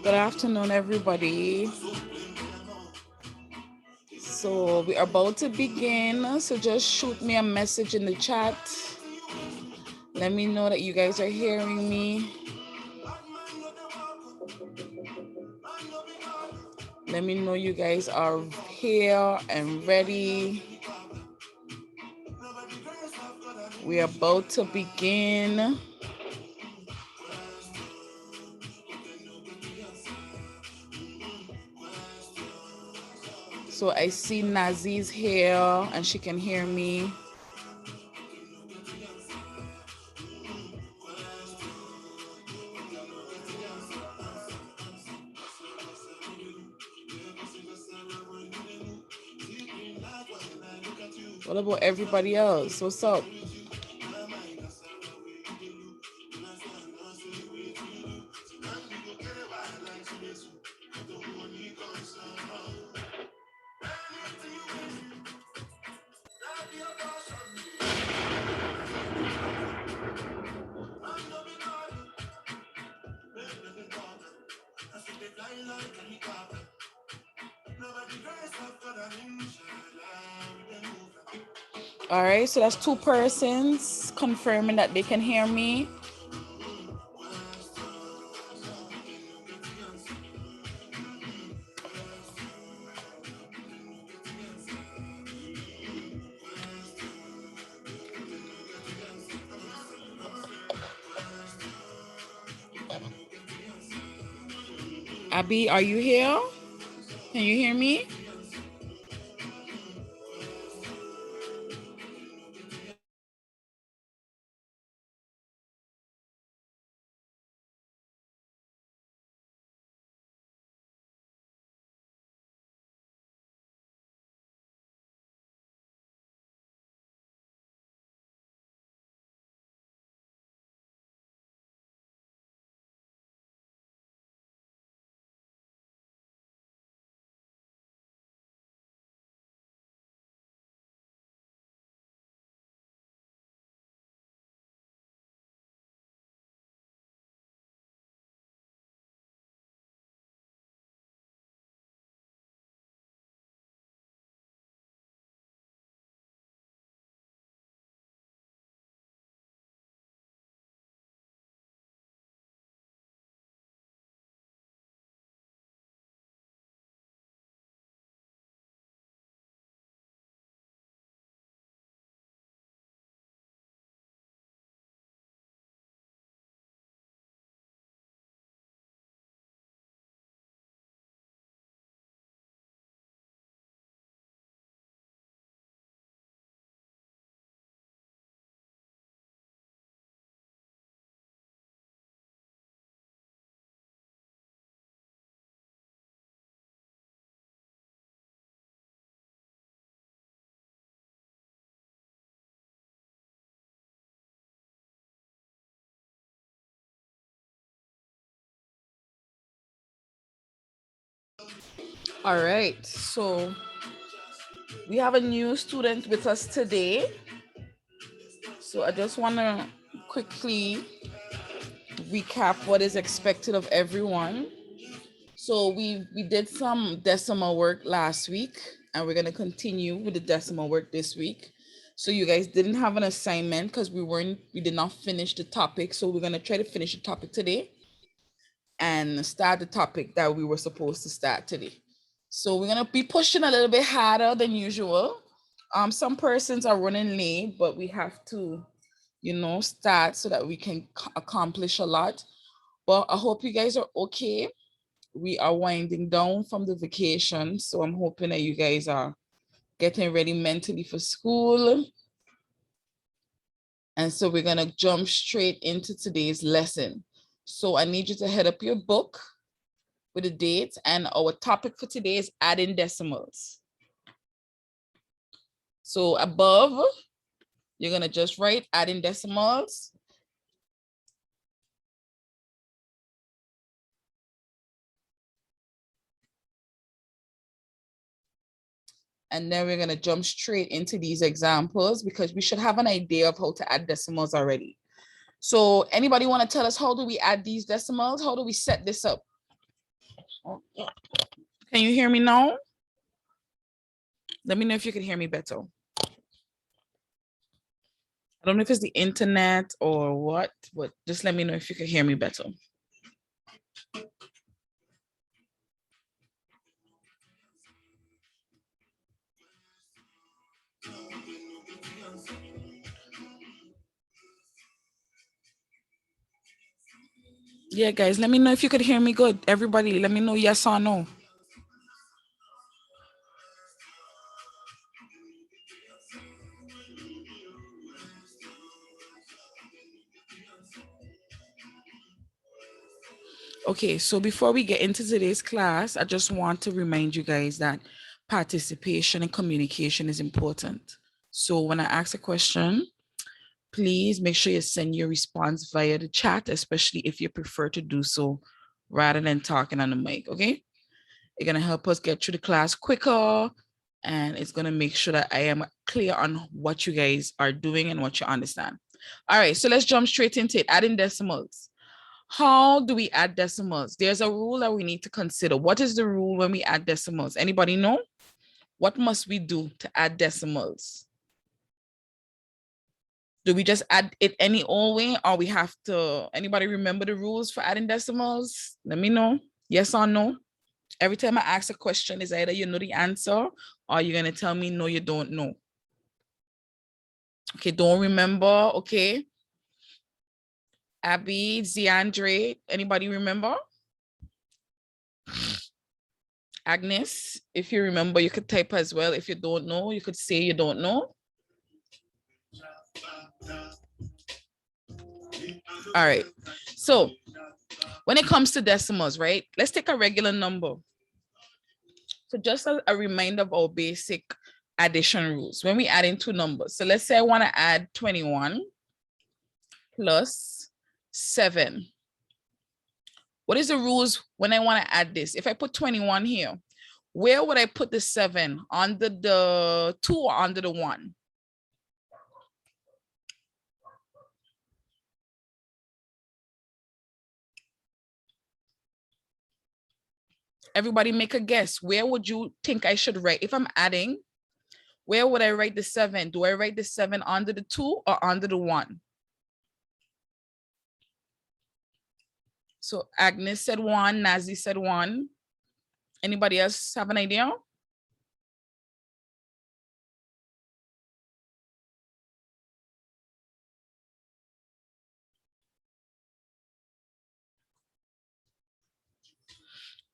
Good afternoon, everybody. So we're about to begin. So just shoot me a message in the chat. Let me know that you guys are hearing me. Let me know you guys are here and ready. We're about to begin. So I see Nazi's here and she can hear me. What about everybody else? What's up? All right, so that's 2 persons confirming that they can hear me. Abby, are you here? Can you hear me? All right, so we have a new student with us today. So I just want to quickly recap what is expected of everyone. So we did some decimal work last week and we're going to continue with the decimal work this week. So you guys didn't have an assignment because we did not finish the topic. So we're going to try to finish the topic today and start the topic that we were supposed to start today. So we're gonna be pushing a little bit harder than usual. Some persons are running late, but we have to, start so that we can accomplish a lot. But I hope you guys are okay. We are winding down from the vacation, so I'm hoping that you guys are getting ready mentally for school. And so we're gonna jump straight into today's lesson. So I need you to head up your book with the dates, and our topic for today is adding decimals. So above, you're gonna just write adding decimals. And then we're gonna jump straight into these examples because we should have an idea of how to add decimals already. So anybody wanna tell us how do we add these decimals? How do we set this up? Can you hear me now? Let me know if you can hear me better. I don't know if it's the internet or what, but just let me know if you can hear me better. Yeah, guys, let me know if you could hear me good. Everybody, let me know yes or no. Okay, so before we get into today's class, I just want to remind you guys that participation and communication is important. So when I ask a question, please make sure you send your response via the chat, especially if you prefer to do so rather than talking on the mic, okay? It's gonna help us get through the class quicker, and it's gonna make sure that I am clear on what you guys are doing and what you understand. All right, so let's jump straight into it, adding decimals. How do we add decimals? There's a rule that we need to consider. What is the rule when we add decimals? Anybody know? What must we do to add decimals? Do we just add it any old way, or we have to, anybody remember the rules for adding decimals? Let me know, yes or no. Every time I ask a question, is either you know the answer or you're gonna tell me no, you don't know. Okay, don't remember, okay. Abby, Ziandre, anybody remember? Agnes, if you remember, you could type as well. If you don't know, you could say you don't know. All right, so when it comes to decimals, right? Let's take a regular number. So just a reminder of our basic addition rules. When we add in two numbers, so let's say I want to add 21 plus 7. What is the rules when I want to add this? If I put 21 here, where would I put the 7? Under the 2 or under the 1? Everybody make a guess. Where would you think I should write? If I'm adding, where would I write the 7? Do I write the 7 under the 2 or under the 1? So Agnes said 1, Nazi said 1. Anybody else have an idea?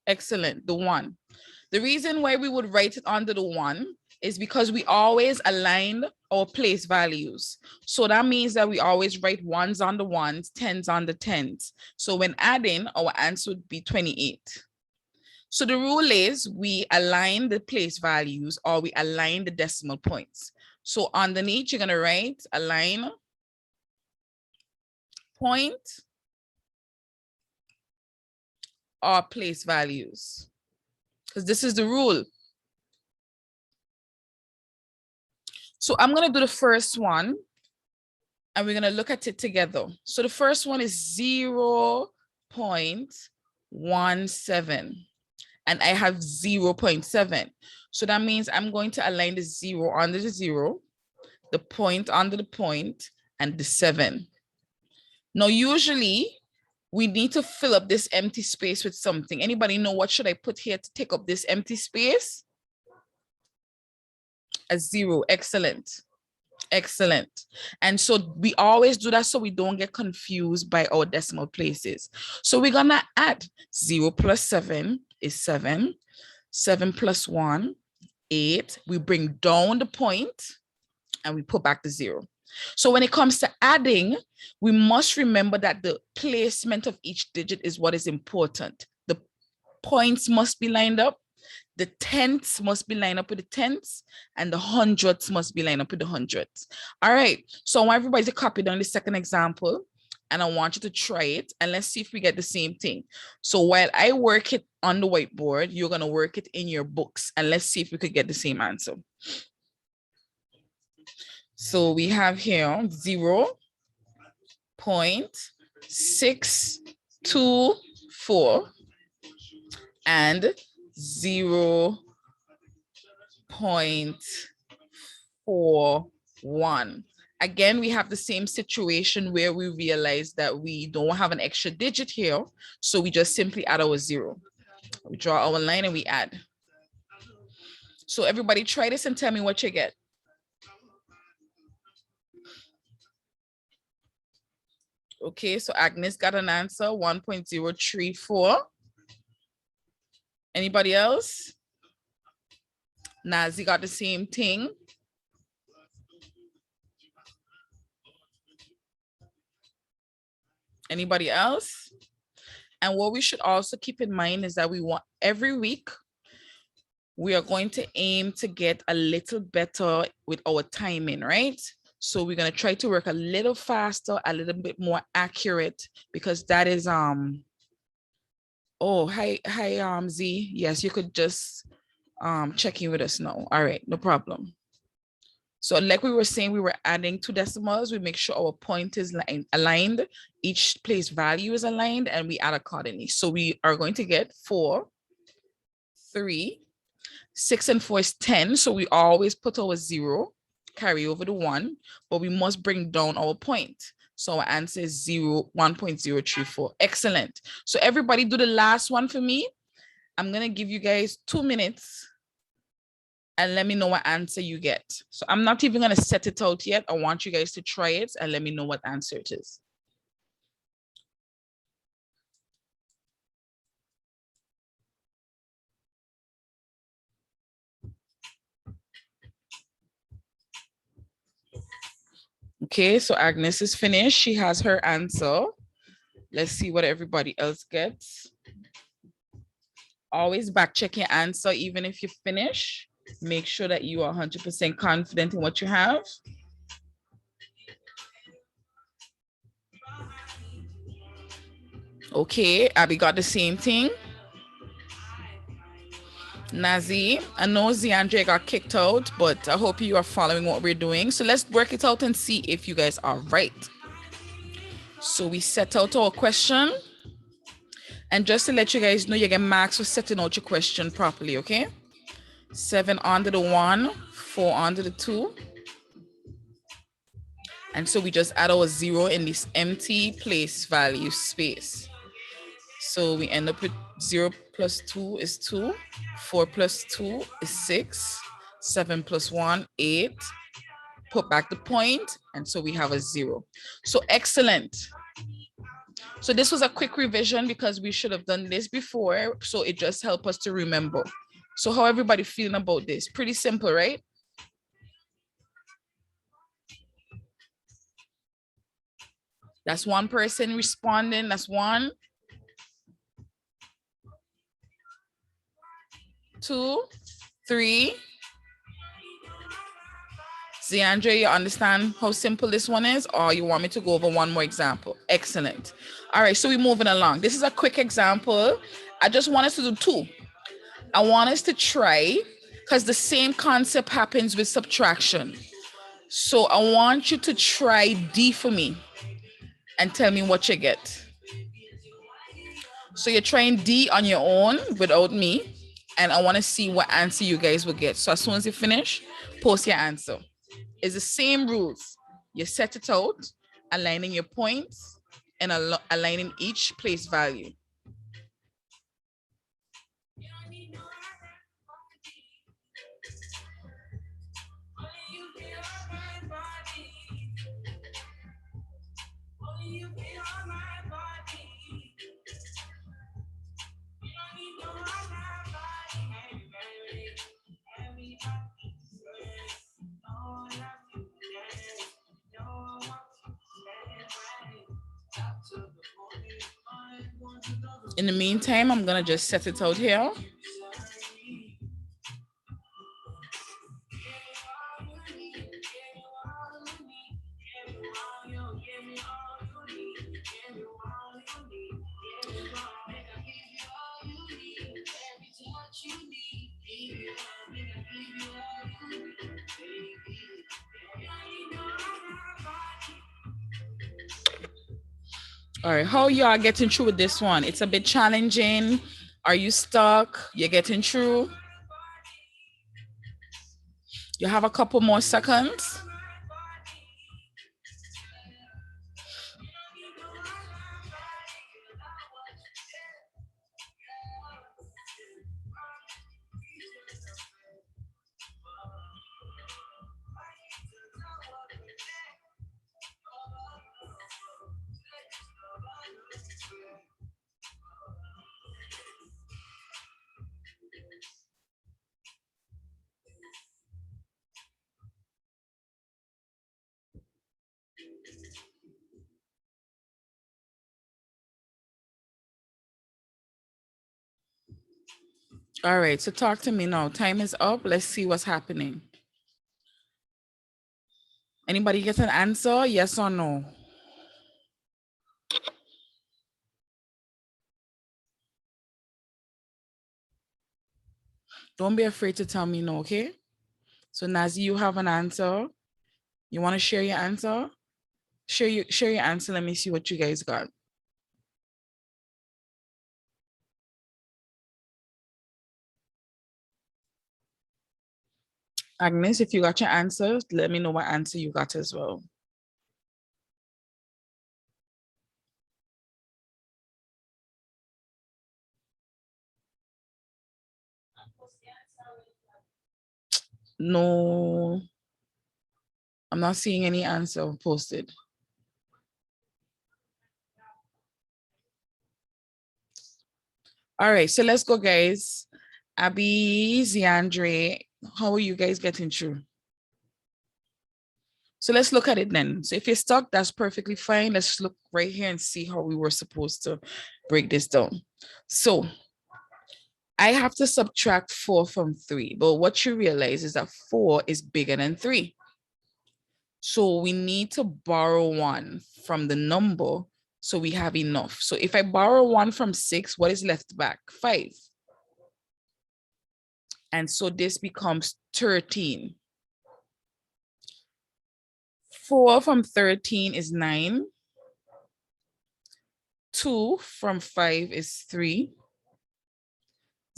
Excellent, the 1. The reason why we would write it under the 1 is because we always align our place values. So that means that we always write 1s on the 1s, 10s on the 10s. So when adding, our answer would be 28. So the rule is we align the place values or we align the decimal points. So underneath, you're gonna write align point or place values, because this is the rule. So I'm gonna do the first one and we're gonna look at it together. So the first one is 0.17 and I have 0.7. So that means I'm going to align the 0 under the 0, the point under the point, and the 7. Now, usually we need to fill up this empty space with something. Anybody know what should I put here to take up this empty space? A 0, excellent. Excellent. And so we always do that so we don't get confused by our decimal places. So we're gonna add 0 plus 7 is 7. 7 plus 1, 8. We bring down the point and we put back the 0. So when it comes to adding, we must remember that the placement of each digit is what is important. The points must be lined up. The tenths must be lined up with the tenths, and the hundredths must be lined up with the hundredths. All right, so I want everybody to copy down the second example, and I want you to try it, and let's see if we get the same thing. So while I work it on the whiteboard, you're gonna work it in your books, and let's see if we could get the same answer. So we have here 0.624, and 0.41. Again, we have the same situation where we realize that we don't have an extra digit here. So we just simply add our 0. We draw our line and we add. So everybody try this and tell me what you get. Okay, so Agnes got an answer, 1.034. Anybody else? Nazi got the same thing. Anybody else? And what we should also keep in mind is that we want every week, we are going to aim to get a little better with our timing, right? So we're going to try to work a little faster, a little bit more accurate, because that is, oh, hi, Z. Yes, you could just check in with us now. All right, no problem. So like we were saying, we were adding 2 decimals. We make sure our point is aligned. Each place value is aligned and we add accordingly. So we are going to get 4, 3, 6 and 4 is 10. So we always put our 0, carry over the 1, but we must bring down our point. So our answer is 1.034. Excellent. So everybody do the last one for me. I'm going to give you guys 2 minutes and let me know what answer you get. So I'm not even going to set it out yet. I want you guys to try it and let me know what answer it is. Okay, so Agnes is finished. She has her answer. Let's see what everybody else gets. Always back check your answer, even if you finish. Make sure that you are 100% confident in what you have. Okay, Abby got the same thing. Nazi, I know Ziandre got kicked out, but I hope you are following what we're doing. So let's work it out and see if you guys are right. So we set out our question. And just to let you guys know, you get marks for setting out your question properly, okay? 7 under the 1, 4 under the 2. And so we just add our 0 in this empty place value space. So we end up with 0 plus 2 is 2, 4 plus 2 is 6, 7 plus 1, 8. Put back the point, and so we have a 0. So excellent. So this was a quick revision because we should have done this before. So it just helped us to remember. So how everybody feeling about this? Pretty simple, right? That's one person responding. That's 1. 2, 3. Ziandre, you understand how simple this one is, or you want me to go over one more example? Excellent. All right, so we're moving along. This is a quick example. I just want us to do 2. I want us to try, because the same concept happens with subtraction. So I want you to try D for me and tell me what you get. So you're trying D on your own without me, and I want to see what answer you guys will get. So as soon as you finish, post your answer. It's the same rules. You set it out, aligning your points and aligning each place value. In the meantime, I'm gonna just set it out here. All right, how y'all getting through with this one? It's a bit challenging. Are you stuck? You're getting through? You have a couple more seconds. All right, so talk to me now. Time is up. Let's see what's happening. Anybody get an answer? Yes or no? Don't be afraid to tell me no, okay? So Nazi, you have an answer. You want to share your answer? Share your answer. Let me see what you guys got. Agnes, if you got your answer, let me know what answer you got as well. No, I'm not seeing any answer posted. All right, so let's go, guys. Abby, Ziandre, how are you guys getting through? So let's look at it then. So if you're stuck, that's perfectly fine. Let's look right here and see how we were supposed to break this down. So I have to subtract 4 from 3, but what you realize is that 4 is bigger than 3. So we need to borrow 1 from the number so we have enough. So if I borrow 1 from 6, what is left back? 5. And so this becomes 13. 4 from 13 is 9. 2 from 5 is 3.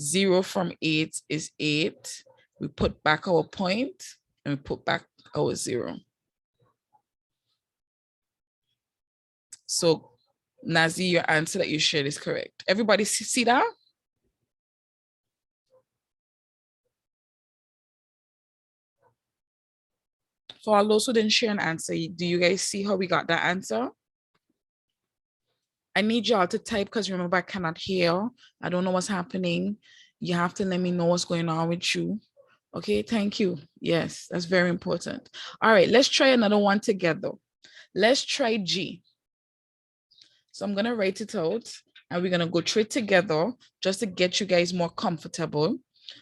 0 from 8 is 8. We put back our point and we put back our 0. So Nazi, your answer that you shared is correct. Everybody see that? For all those who didn't share an answer, do you guys see how we got that answer? I need y'all to type because remember I cannot hear. I don't know what's happening. You have to let me know what's going on with you. Okay, thank you. Yes, that's very important. All right, let's try another one together. Let's try G. So I'm going to write it out and we're going to go through it together just to get you guys more comfortable.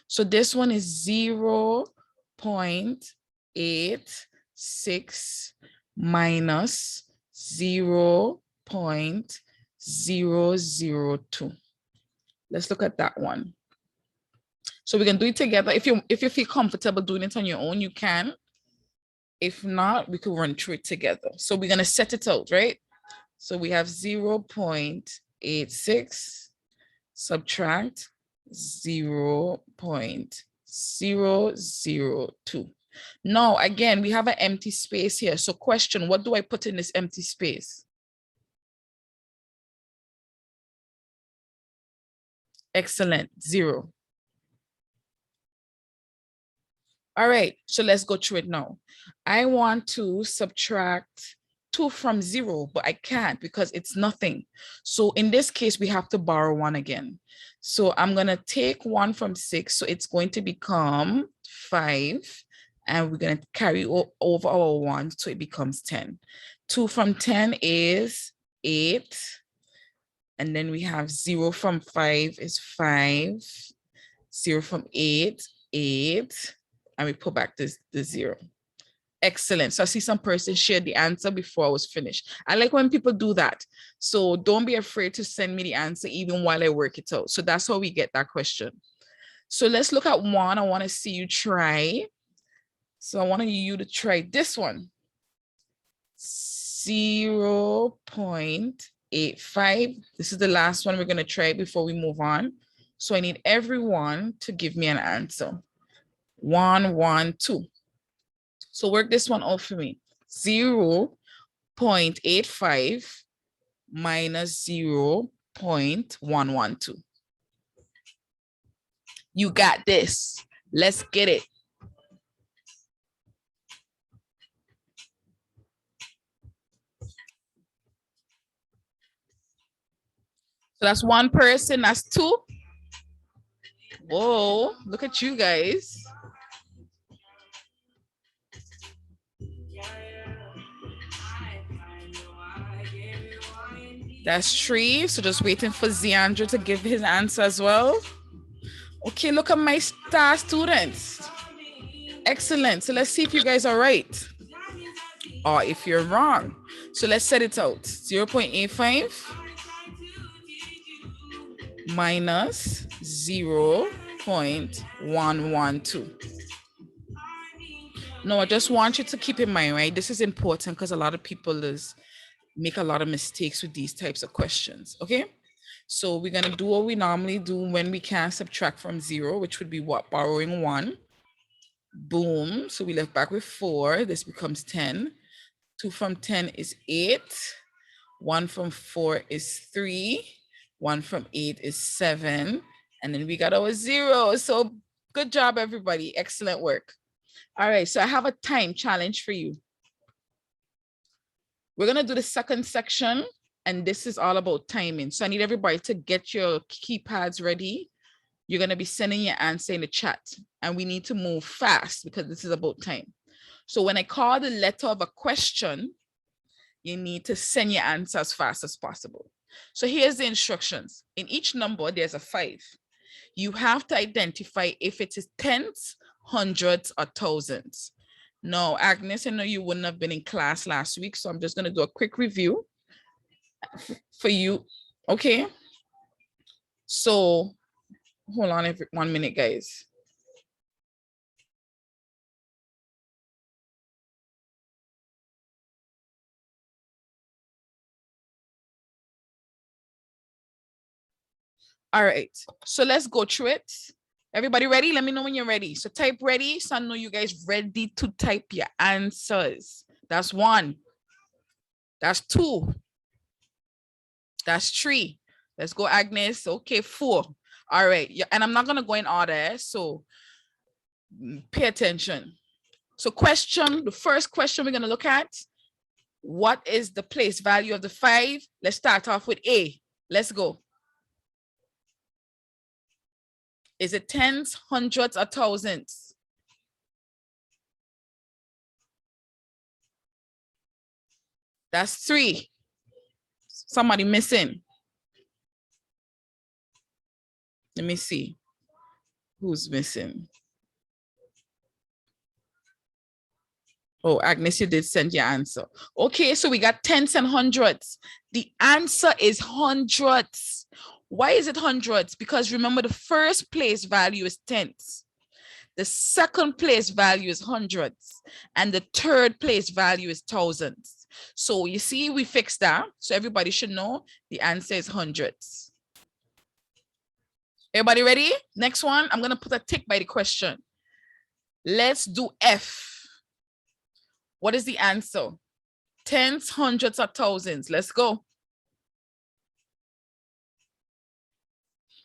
So this one is 0.86 minus 0.002. Let's look at that one. So we can do it together. If you feel comfortable doing it on your own, you can. If not, we could run through it together. So we're going to set it out, right? So we have 0.86 subtract 0.002. Now, again, we have an empty space here. So question, what do I put in this empty space? Excellent, 0. All right, so let's go through it now. I want to subtract 2 from 0, but I can't because it's nothing. So in this case, we have to borrow 1 again. So I'm going to take 1 from 6. So it's going to become 5. And we're going to carry over our 1. So it becomes 10. 2 from 10 is 8. And then we have 0 from 5 is 5. 0 from 8, 8. And we put back the 0. Excellent. So I see some person shared the answer before I was finished. I like when people do that. So don't be afraid to send me the answer even while I work it out. So that's how we get that question. So let's look at 1. I want to see you try. So I want you to try this one. 0.85. This is the last one we're going to try before we move on. So I need everyone to give me an answer. 1, 1, 2. So work this one out for me. 0.85 minus 0.112. You got this. Let's get it. So that's one person, that's 2. Whoa, look at you guys. That's 3. So just waiting for Ziandra to give his answer as well. Okay, look at my star students. Excellent. So let's see if you guys are right or if you're wrong. So let's set it out. 0.85 minus 0.112. No, I just want you to keep in mind, right? This is important because a lot of people make a lot of mistakes with these types of questions, okay? So we're gonna do what we normally do when we can't subtract from 0, which would be what? Borrowing 1. Boom, so we left back with 4. This becomes 10. 2 from 10 is 8. 1 from 4 is 3. 1 from 8 is 7. And then we got our 0. So good job, everybody. Excellent work. All right, so I have a time challenge for you. We're gonna do the second section, and this is all about timing. So I need everybody to get your keypads ready. You're gonna be sending your answer in the chat, and we need to move fast because this is about time. So when I call the letter of a question, you need to send your answer as fast as possible. So here's the instructions. In each number, there's a 5. You have to identify if it is tens, hundreds, or thousands. No, Agnes, I know you wouldn't have been in class last week, so I'm just going to do a quick review for you. Okay. So hold on 1 minute, guys. All right, so let's go through it. Everybody ready? Let me know when you're ready. So type ready, so I know you guys ready to type your answers. That's 1. That's 2. That's 3. Let's go, Agnes. Okay, 4. All right, yeah, and I'm not gonna go in order, so pay attention. So the first question we're gonna look at, what is the place value of the 5? Let's start off with A. Let's go. Is it tens, hundreds, or thousands? That's 3. Somebody missing. Let me see who's missing. Oh, Agnes, you did send your answer. Okay, so we got tens and hundreds. The answer is hundreds. Why is it hundreds? Because remember, the first place value is tens. The second place value is hundreds. And the third place value is thousands. So you see, we fixed that. So everybody should know the answer is hundreds. Everybody ready? Next one, I'm going to put a tick by the question. Let's do F. What is the answer? Tens, hundreds, or thousands? Let's go.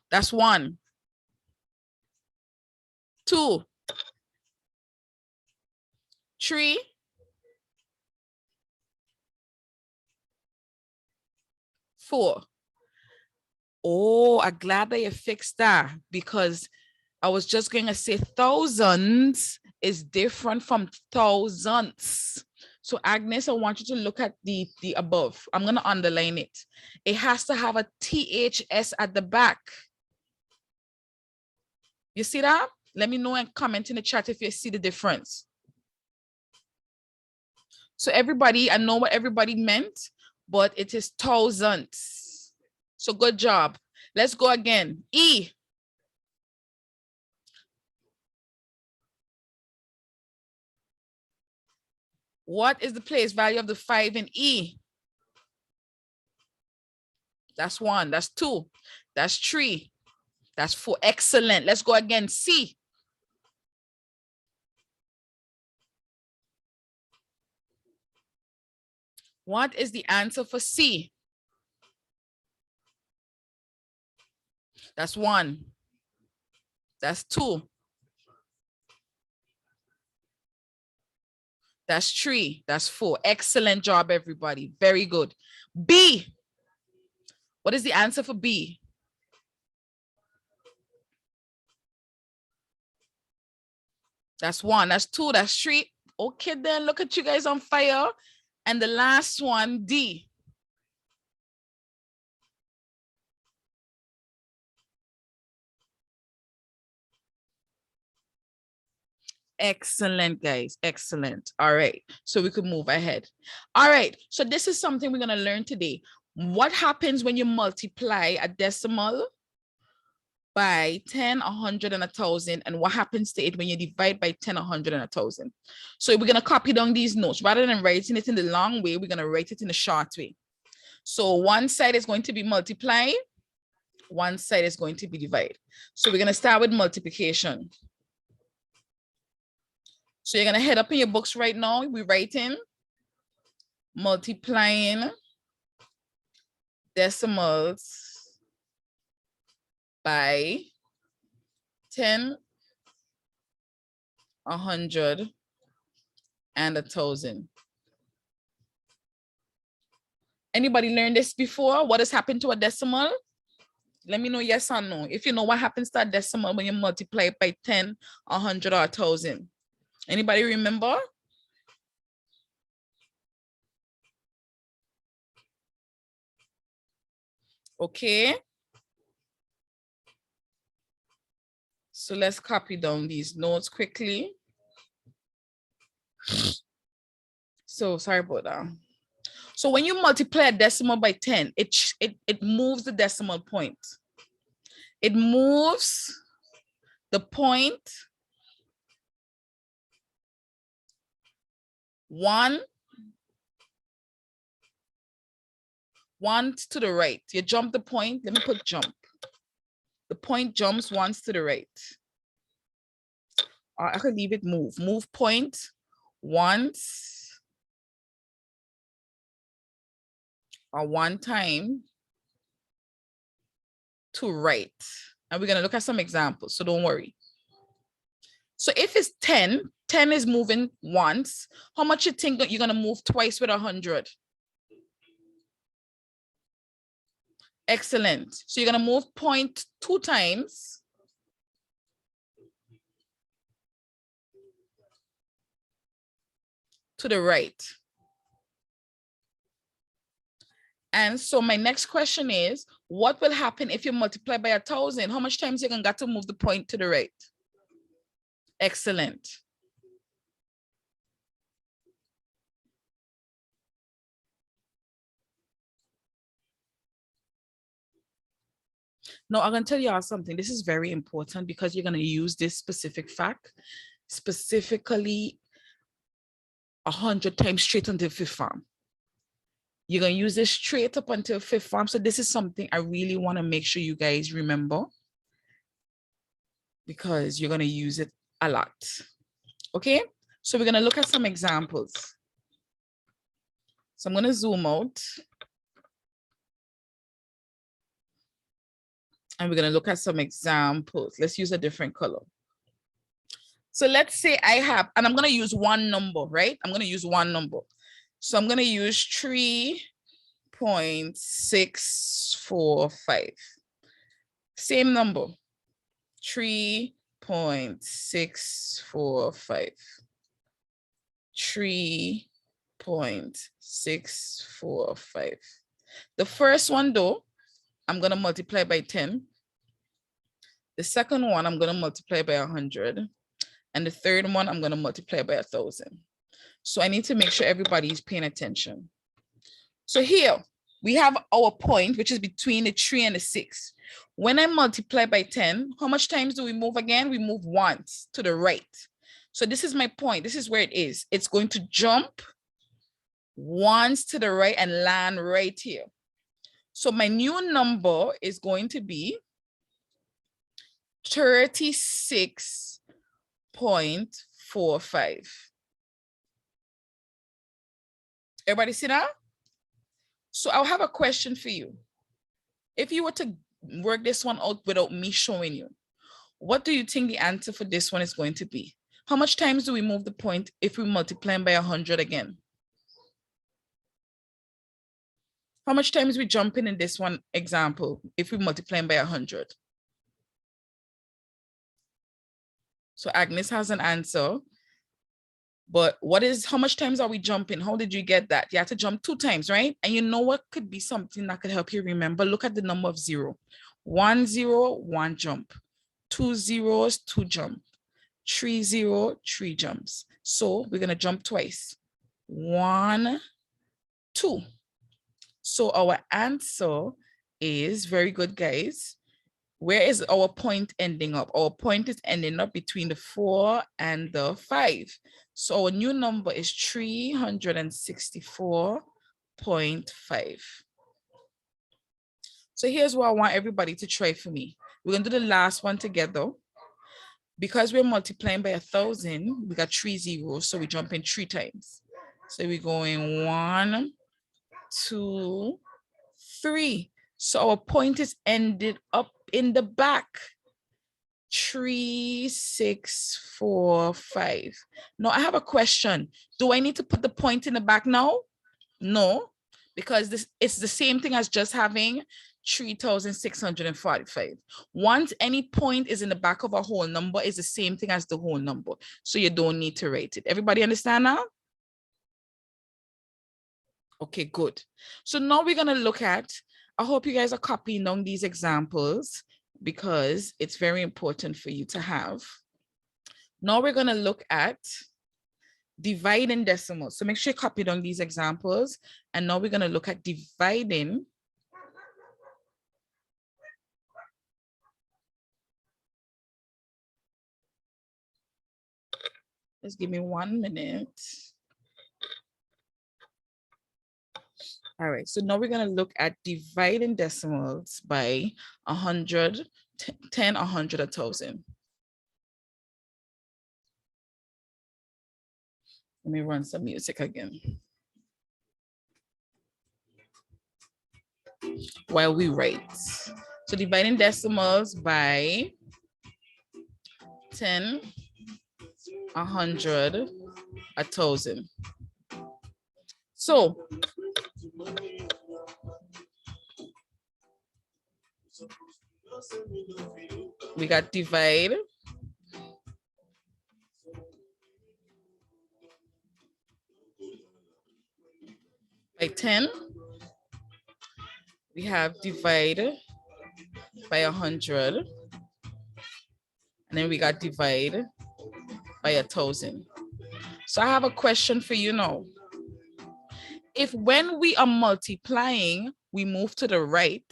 That's 1. 2. 3. 4. Oh, I'm glad that you fixed that, because I was just going to say thousands is different from thousands. So Agnes, I want you to look at the above. I'm going to underline it. It has to have a THS at the back. You see that? Let me know and comment in the chat if you see the difference. So everybody, I know what everybody meant, but it is thousands. So good job. Let's go again. E. What is the place value of the 5 in E? That's 1. That's 2. That's 3. That's 4. Excellent. Let's go again. C. What is the answer for C? That's 1. That's 2. That's 3. That's 4. Excellent job, everybody. Very good. B. What is the answer for B? That's 1. That's 2. That's 3. Okay, then look at you guys on fire. And the last one, D. Excellent, guys. Excellent. All right. So we could move ahead. All right. So this is something we're going to learn today. What happens when you multiply a decimal by 10, 100, and 1,000? And what happens to it when you divide by 10, 100, and 1,000? So we're going to copy down these notes. Rather than writing it in the long way, we're going to write it in the short way. So one side is going to be multiply. One side is going to be divide. So we're going to start with multiplication. So you're going to head up in your books right now. We're writing multiplying decimals by 10, 100, and 1,000. Anybody learned this before? What has happened to a decimal? Let me know yes or no. If you know what happens to a decimal when you multiply it by 10, 100, or 1,000. Anybody remember? Okay. So let's copy down these notes quickly. So sorry about that. So when you multiply a decimal by 10, it moves the decimal point. It moves the point 1 to the right. You jump the point. Let me put jump. The point jumps once to the right. Or I could leave it move. Move point once or one time to right. And we're going to look at some examples, so don't worry. So if it's 10, 10 is moving once. How much you think that you're going to move twice with 100? Excellent. So you're going to move point 2 times. To the right. And so my next question is, what will happen if you multiply by 1,000? How much times you're going to got to move the point to the right? Excellent. Now, I'm going to tell y'all something. This is very important because you're going to use this specific fact specifically 100 times straight until 5th form. You're going to use this straight up until 5th form. So this is something I really want to make sure you guys remember because you're going to use it a lot. Okay, so we're going to look at some examples. So I'm going to zoom out. And we're going to look at some examples. Let's use a different color. So let's say I have, and I'm going to use one number, right? I'm going to use one number. So I'm going to use 3.645. Same number, 3.645. 3.645. The first one though, I'm going to multiply by 10. The second one, I'm going to multiply by 100. And the third one, I'm going to multiply by 1,000. So I need to make sure everybody is paying attention. So here we have our point, which is between the 3 and the 6. When I multiply by 10, how much times do we move again? We move once to the right. So this is my point. This is where it is. It's going to jump once to the right and land right here. So my new number is going to be 36.45. Everybody see that? So I'll have a question for you. If you were to work this one out without me showing you, what do you think the answer for this one is going to be? How much times do we move the point if we multiply by 100 again? How much times we jump in this one example if we multiply by 100? So Agnes has an answer. But how much times are we jumping? How did you get that? You have to jump 2 times, right? And you know what could be something that could help you remember? Look at the number of 0. 1 0, 1 jump. 2 zeros, 2 jump. 3 0, 3 jumps. So we're going to jump twice. 1, 2. So our answer is very good, guys. Where is our point ending up? Our point is ending up between the 4 and the 5. So our new number is 364.5. So here's what I want everybody to try for me. We're going to do the last one together. Because we're multiplying by 1,000, we got 3 zeros, so we jump in 3 times. So we're going 1, 2, 3. So our point is ended up in the back. 3, 6, 4, 5. Now I have a question. Do I need to put the point in the back now? No, because it's the same thing as just having 3,645. Once any point is in the back of a whole number, is the same thing as the whole number. So you don't need to write it. Everybody understand now? Okay, good. So now we're going to look at, I hope you guys are copying down these examples because it's very important for you to have. Now we're going to look at dividing decimals. So make sure you copy down these examples. And now we're going to look at dividing Just give me 1 minute. All right, so now we're going to look at dividing decimals by 100, 10, 100, 1,000. Let me run some music again while we write. So dividing decimals by 10, 100, 1,000. So we got divide by 10. We have divide by 100. And then we got divide by 1,000. So I have a question for you now. If when we are multiplying, we move to the right,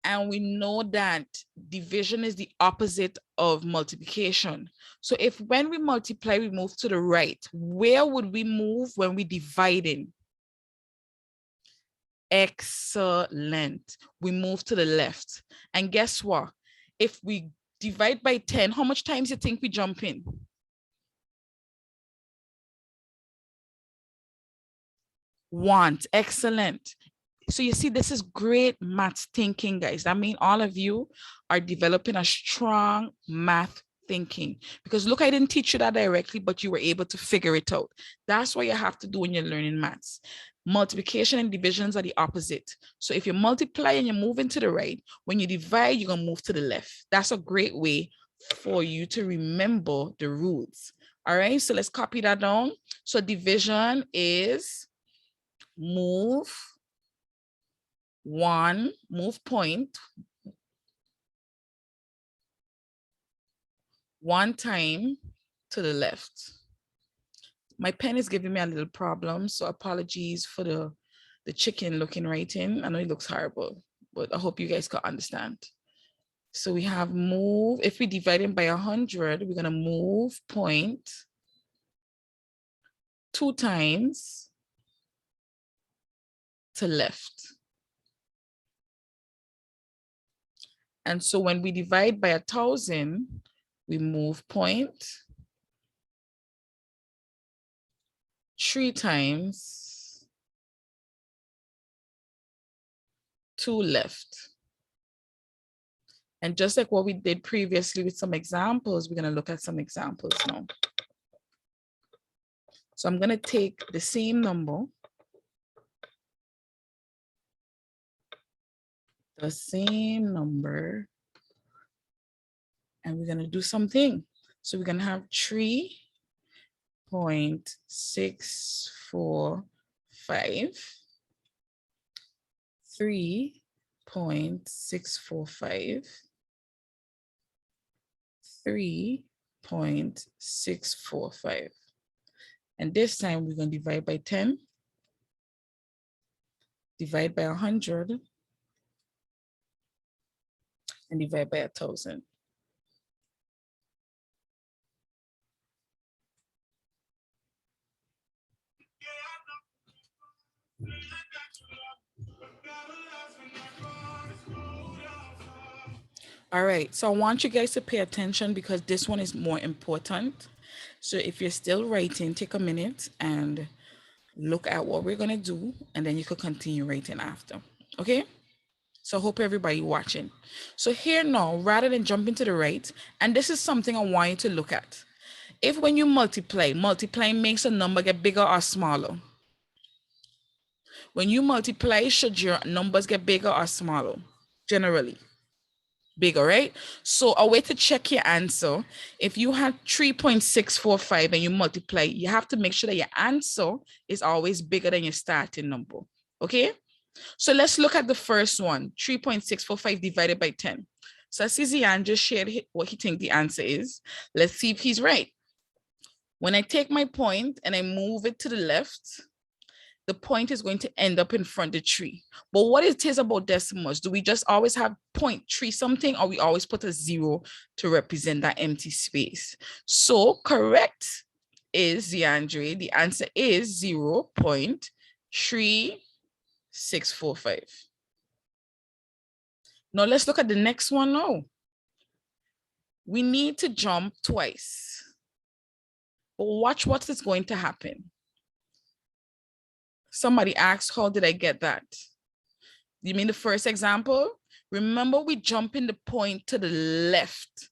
and we know that division is the opposite of multiplication. So if when we multiply, we move to the right, where would we move when we dividing? Excellent. We move to the left. And guess what? If we divide by 10, how much times you think we jump in? Want. Excellent. So you see, this is great math thinking, guys. That means all of you are developing a strong math thinking, because look, I didn't teach you that directly, but you were able to figure it out. That's what you have to do when you're learning maths. Multiplication and divisions are the opposite. So if you multiply and you're moving to the right, when you divide, you're going to move to the left. That's a great way for you to remember the rules. All right, so let's copy that down. So division is move point 1 time to the left. My pen is giving me a little problem, so apologies for the chicken looking right in. I know it looks horrible, but I hope you guys can understand. So we have move, if we divide it by 100, we're gonna move point 2 times to left. And so when we divide by 1,000, we move point 3 times 2 left. And just like what we did previously with some examples, we're going to look at some examples now. So I'm going to take the same number, and we're going to do something. So we're going to have 3.645, 3.645, 3.645. And this time we're going to divide by 10, divide by 100, and divide by 1,000. All right, so I want you guys to pay attention because this one is more important. So if you're still writing, take a minute and look at what we're gonna do, and then you could continue writing after, okay? So I hope everybody watching. So here now, rather than jumping to the right, and this is something I want you to look at. If when you multiply, multiplying makes a number get bigger or smaller? When you multiply, should your numbers get bigger or smaller? Generally. Bigger, right? So a way to check your answer, if you had 3.645 and you multiply, you have to make sure that your answer is always bigger than your starting number, okay? So let's look at the first one, 3.645 divided by 10. So I see Zian just shared what he thinks the answer is. Let's see if he's right. When I take my point and I move it to the left, the point is going to end up in front of 3. But what it is about decimals, do we just always have 0.3 something, or we always put a 0 to represent that empty space? So correct is, DeAndre, the answer is 0.3645. Now let's look at the next one now. We need to jump twice. But watch what is going to happen. Somebody asked, how did I get that? You mean the first example? Remember, we jump in the point to the left.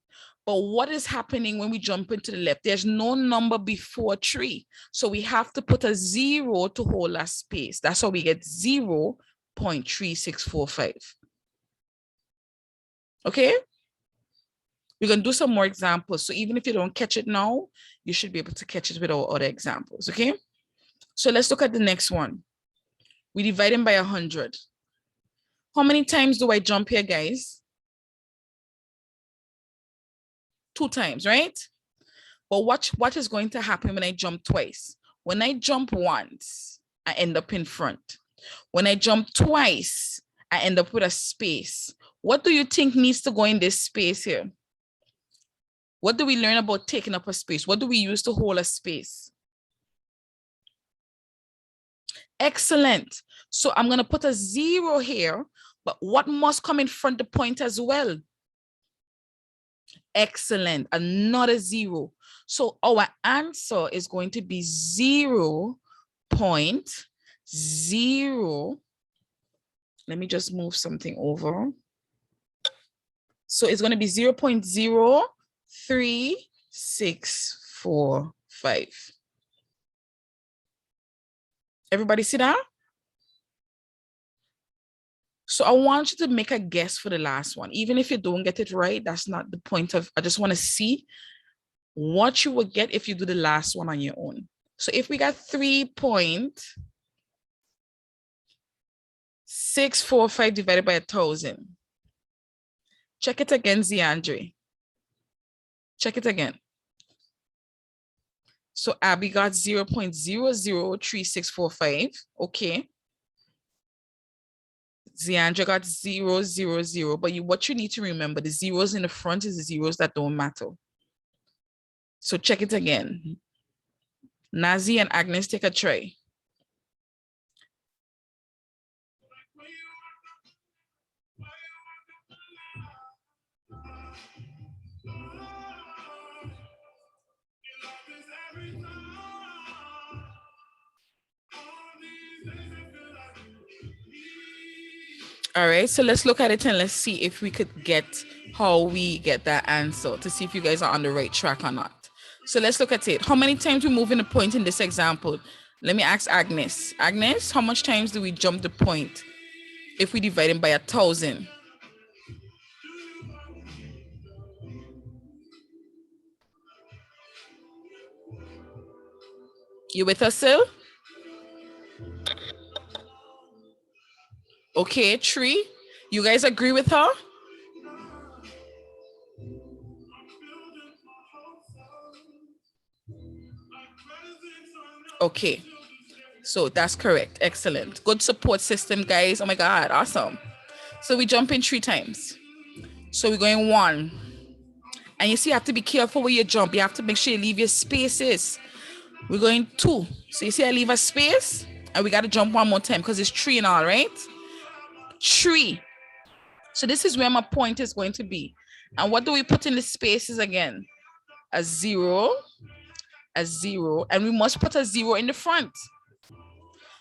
But what is happening when we jump into the left? There's no number before 3. So we have to put a 0 to hold our space. That's how we get 0.3645. Okay? We're going to do some more examples. So even if you don't catch it now, you should be able to catch it with our other examples. Okay? So let's look at the next one. We divide them by 100. How many times do I jump here, guys? 2 times, right? But what is going to happen when I jump twice? When I jump once, I end up in front. When I jump twice, I end up with a space. What do you think needs to go in this space here? What do we learn about taking up a space? What do we use to hold a space? Excellent. So I'm going to put a 0 here, but what must come in front of the point as well? Excellent. Another 0. So our answer is going to be 0.0. Let me just move something over. So it's going to be 0.03645. Everybody see that? So I want you to make a guess for the last one. Even if you don't get it right, that's not the point of, I just want to see what you would get if you do the last one on your own. So if we got 3.645 divided by 1,000. Check it again, Ziandre. Check it again. So Abby got 0.003645. Okay. Ziandra got 0, 0, 0. But what you need to remember, the zeros in the front is the zeros that don't matter. So check it again. Nazi and Agnes, take a try. All right, so let's look at it and let's see if we could get how we get that answer to see if you guys are on the right track or not. So let's look at it. How many times we moving the point in this example? Let me ask Agnes. Agnes, how much times do we jump the point if we divide it by 1,000? You with us still? Okay, 3. You guys agree with her? Okay, so that's correct. Excellent. Good support system, guys. Oh my God, awesome. So we jump in 3 times. So we're going 1. And you see, you have to be careful where you jump. You have to make sure you leave your spaces. We're going 2. So you see, I leave a space and we got to jump 1 more time because it's 3 in all, right? 3. So this is where my point is going to be. And what do we put in the spaces again? A 0, a 0, and we must put a 0 in the front.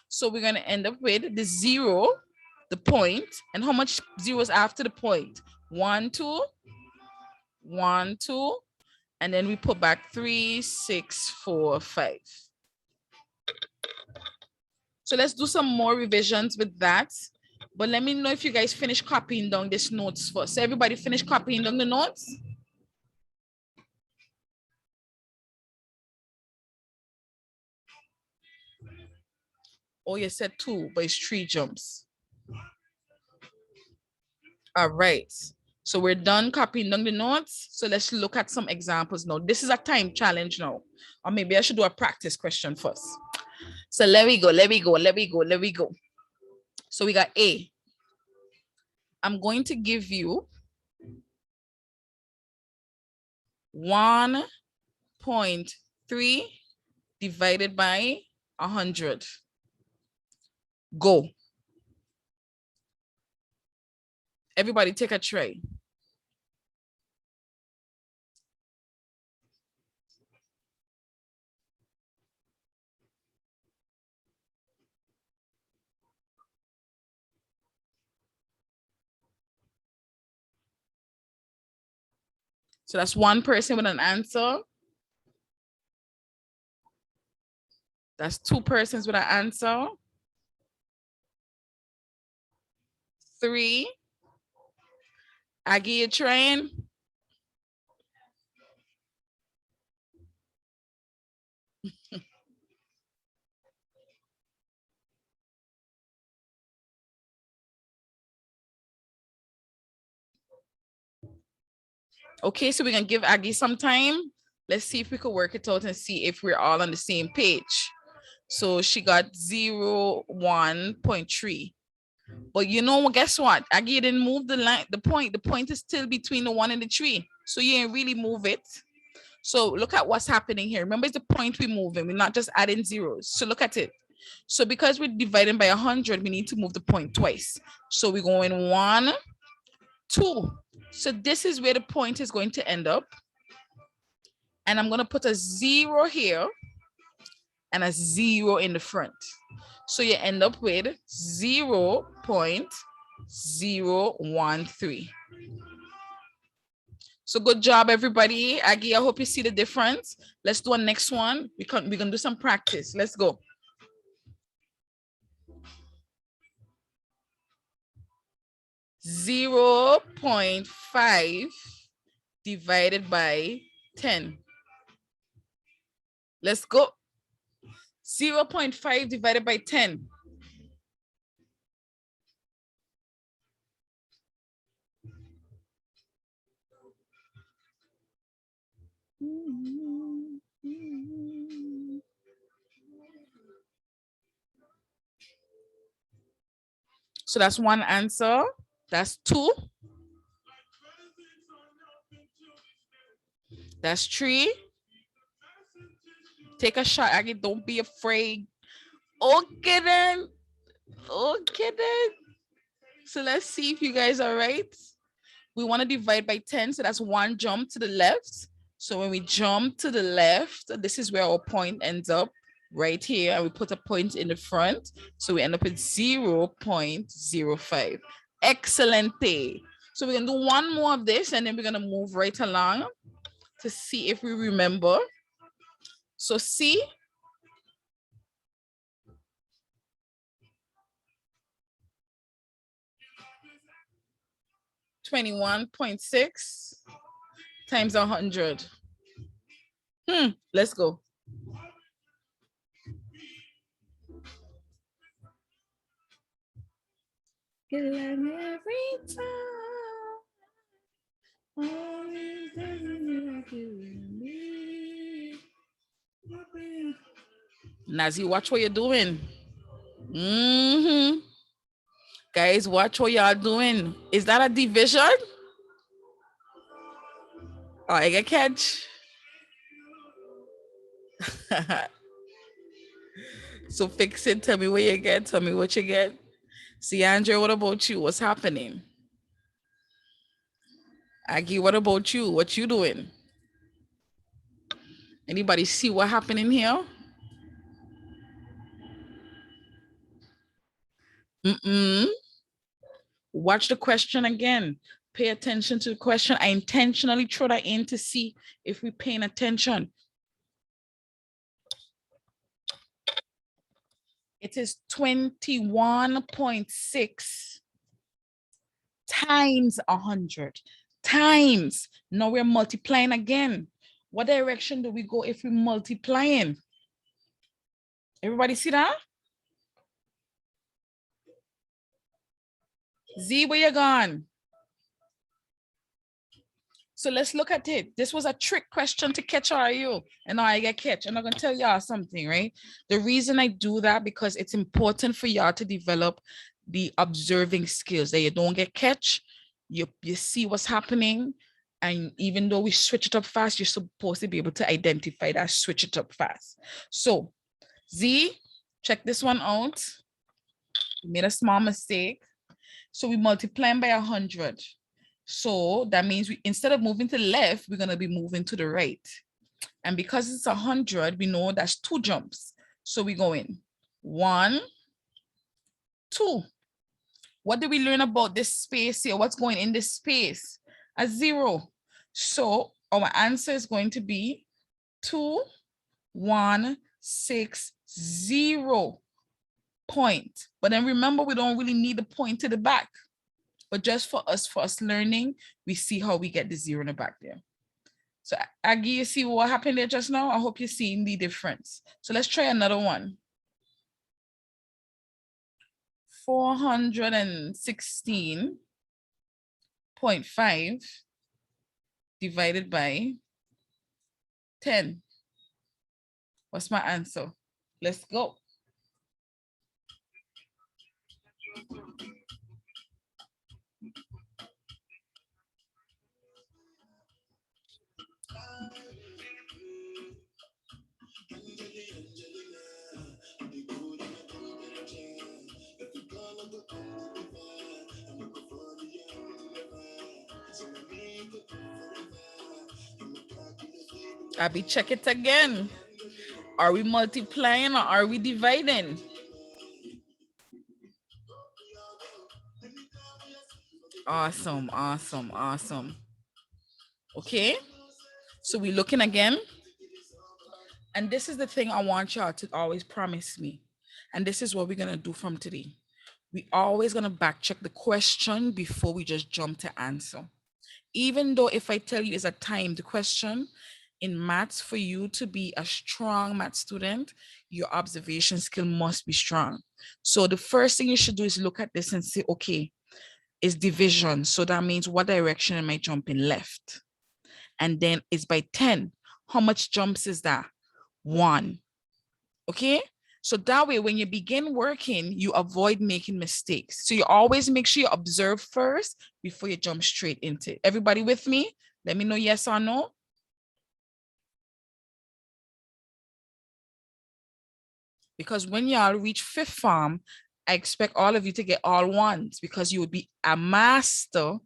So we're going to end up with the 0, the point, and how much zeros after the point? 1, 2, 1, 2, and then we put back 3, 6, 4, 5. So let's do some more revisions with that. But let me know if you guys finish copying down these notes first. So everybody finish copying down the notes? Oh, you said 2, but it's 3 jumps. All right. So we're done copying down the notes. So let's look at some examples now. This is a time challenge now. Or maybe I should do a practice question first. So let me go. So we got A. I'm going to give you 1.3 divided by 100. Go. Everybody take a try. So that's 1 person with an answer. That's 2 persons with an answer. 3. Aggie, you trying? Okay, so we're gonna give Aggie some time. Let's see if we could work it out and see if we're all on the same page. So she got 0, 1.3. But you know, guess what? Aggie didn't move the line, the point. The point is still between the 1 and the 3. So you ain't really move it. So look at what's happening here. Remember, it's the point we're moving. We're not just adding zeros. So look at it. So because we're dividing by 100, we need to move the point twice. So we're going 1, 2. So this is where the point is going to end up. And I'm going to put a 0 here and a 0 in the front. So you end up with 0.013. So good job, everybody. Aggie, I hope you see the difference. Let's do a next one. We're gonna do some practice. Let's go. Zero 0.5 divided by 10. Let's go. 0.5 divided by 10. So that's 1 answer. That's 2. That's 3. Take a shot, Aggie. Don't be afraid. Okay then. Okay then. So let's see if you guys are right. We want to divide by 10. So that's 1 jump to the left. So when we jump to the left, this is where our point ends up, right here. And we put a point in the front. So we end up with 0.05. Excelente. So we're gonna do one more of this and then we're gonna move right along to see if we remember. So C, 21.6 times 100. Let's go. Nazi, watch what you're doing. Guys, watch what y'all doing. Is that a division? Oh, I get catch. So fix it. Tell me what you get. Tell me what you get. See, Andrea, what about you? What's happening? Aggie, what about you? What you doing? Anybody see what happening here? Watch the question again. Pay attention to the question. I intentionally throw that in to see if we're paying attention. It is 21.6 times 100 times. Now we're multiplying again. What direction do we go if we're multiplying? Everybody see that? Z, where you gone? So let's look at it. This was a trick question to catch you, and now I get catch. I'm not gonna tell y'all something, right? The reason I do that because it's important for y'all to develop the observing skills that you don't get catch. You see what's happening, and even though we switch it up fast, you're supposed to be able to identify that switch it up fast. So Z, check this one out. We made a small mistake. So we multiply by 100. So that means we, instead of moving to the left, we're going to be moving to the right. And because it's 100, we know that's 2 jumps. So we go in 1, 2. What do we learn about this space here? What's going in this space? A 0. So our answer is going to be 2, 1, 6, 0 point. But then remember, we don't really need the point to the back. But just for us learning, we see how we get the 0 in the back there. So Aggie, you see what happened there just now? I hope you're seeing the difference. So let's try another one. 416.5 divided by 10. What's my answer? Let's go. Abby, check it again. Are we multiplying or are we dividing? Awesome, awesome, awesome. Okay, so we're looking again. And this is the thing I want y'all to always promise me. And this is what we're going to do from today. We always going to back check the question before we just jump to answer. Even though if I tell you it's a timed question, in maths, for you to be a strong math student, your observation skill must be strong. So the first thing you should do is look at this and say, okay, it's division. So that means what direction am I jumping? Left. And then it's by 10. How much jumps is that? 1. Okay? So that way, when you begin working, you avoid making mistakes. So you always make sure you observe first before you jump straight into it. Everybody with me? Let me know yes or no. Because when y'all reach 5th form, I expect all of you to get all 1s because you would be a master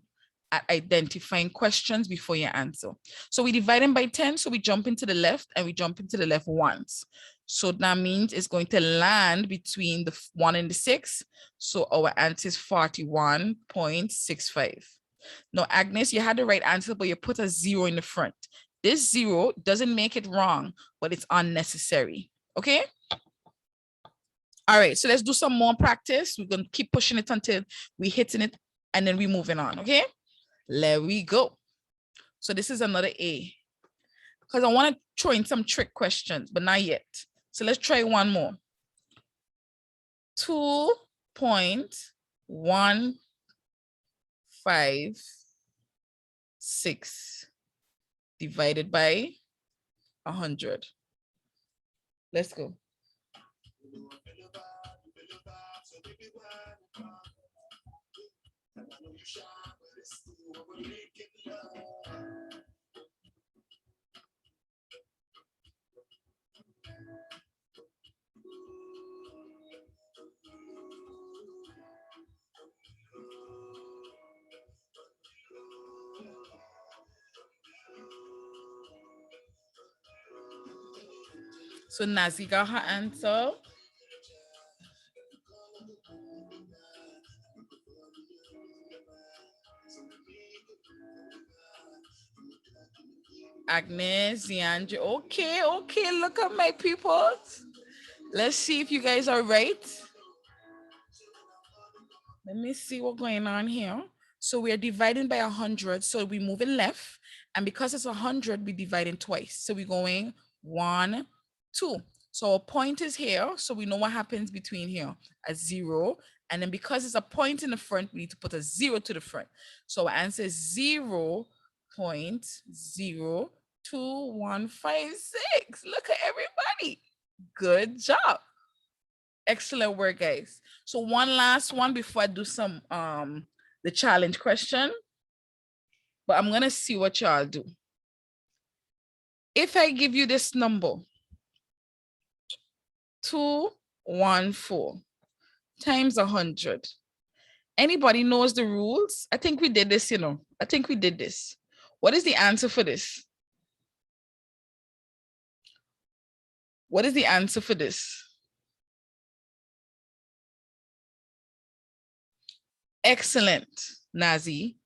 at identifying questions before you answer. So we divide them by 10, so we jump into the left and we jump into the left once. So that means it's going to land between the 1 and the 6. So our answer is 41.65. Now, Agnes, you had the right answer, but you put a 0 in the front. This 0 doesn't make it wrong, but it's unnecessary. Okay? All right, so let's do some more practice. We're going to keep pushing it until we're hitting it, and then we're moving on. Okay? There we go. So this is another A. Because I want to throw in some trick questions, but not yet. So let's try one more. 2.156 divided by 100. Let's go. So Nazi got her answer. Agnes, Ziandra. Okay, look at my people. Let's see if you guys are right. Let me see what's going on here. So we are dividing by 100. So we're moving left. And because it's 100, we're dividing twice. So we're going 1, 2. So our point is here. So we know what happens between here, a 0. And then because it's a point in the front, we need to put a 0 to the front. So our answer is 0.02156. Look at everybody. Good job. Excellent work, guys. So one last one before I do some the challenge question. But I'm gonna see what y'all do. If I give you this number, 214 times 100. Anybody knows the rules? I think we did this, you know. I think we did this. What is the answer for this? What is the answer for this? Excellent, Nazi.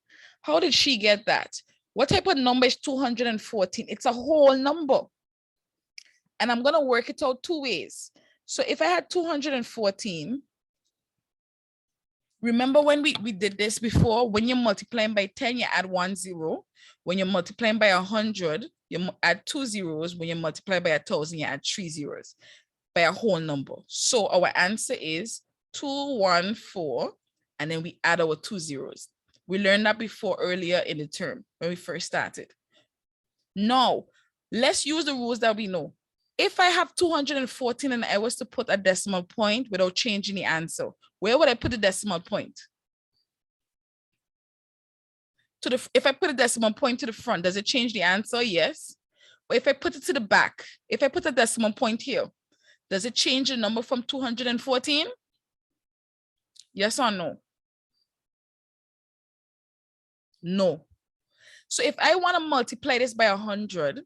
How did she get that? What type of number is 214? It's a whole number. And I'm going to work it out 2 ways. So if I had 214, remember when we did this before? When you're multiplying by 10, you add 1 0. When you're multiplying by 100, you add 2 zeros. When you multiply by 1,000, you add 3 zeros by a whole number. So our answer is 214, and then we add our 2 zeros. We learned that before earlier in the term when we first started. Now, let's use the rules that we know. If I have 214 and I was to put a decimal point without changing the answer, where would I put the decimal point? If I put a decimal point to the front, does it change the answer? Yes. But if I put it to the back, if I put a decimal point here, does it change the number from 214? Yes or no? No. So if I want to multiply this by 100,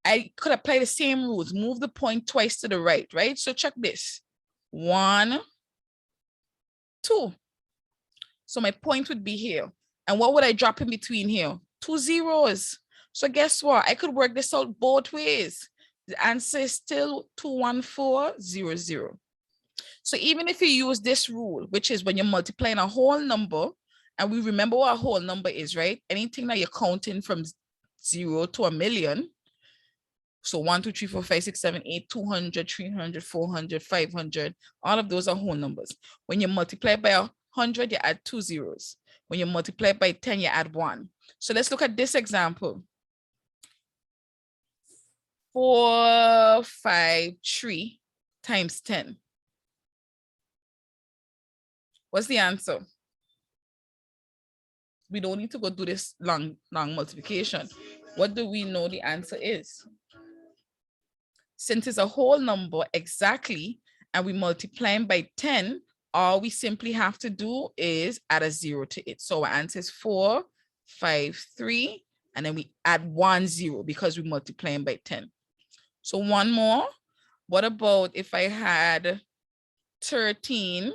I could apply the same rules, move the point twice to the right, right? So check this, 1, 2. So my point would be here. And what would I drop in between here? 2 zeros. So guess what? I could work this out both ways. The answer is still 21400. So even if you use this rule, which is when you're multiplying a whole number, and we remember what a whole number is, right? Anything that you're counting from 0 to 1,000,000. So 1, 2, 3, 4, 5, 6, 7, 8, 200, 300, 400, 500. All of those are whole numbers. When you multiply by 100, you add 2 zeros. When you multiply by 10, you add 1. So let's look at this example. 453 times 10. What's the answer? We don't need to go do this long multiplication. What do we know the answer is? Since it's a whole number exactly, and we multiply by 10, all we simply have to do is add a 0 to it. So our answer is 4, 5, 3, and then we add 1 0 because we're multiplying by 10. So one more. What about if I had 13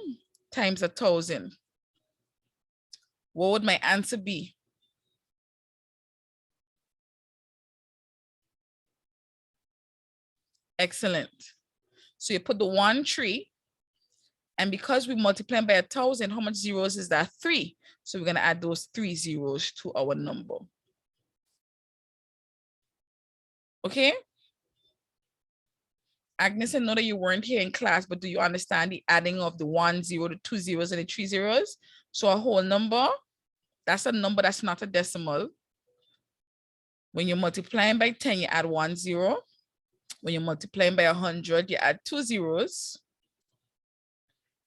times 1,000? What would my answer be? Excellent. So you put the 1 3, and because we multiply by 1,000, how much zeros is that? 3. So we're going to add those 3 zeros to our number. Okay? Agnes, I know that you weren't here in class, but do you understand the adding of the 1 0, the 2 zeros, and the 3 zeros? So a whole number, that's a number that's not a decimal. When you're multiplying by 10, you add 1 0. When you're multiplying by 100, you add 2 zeros.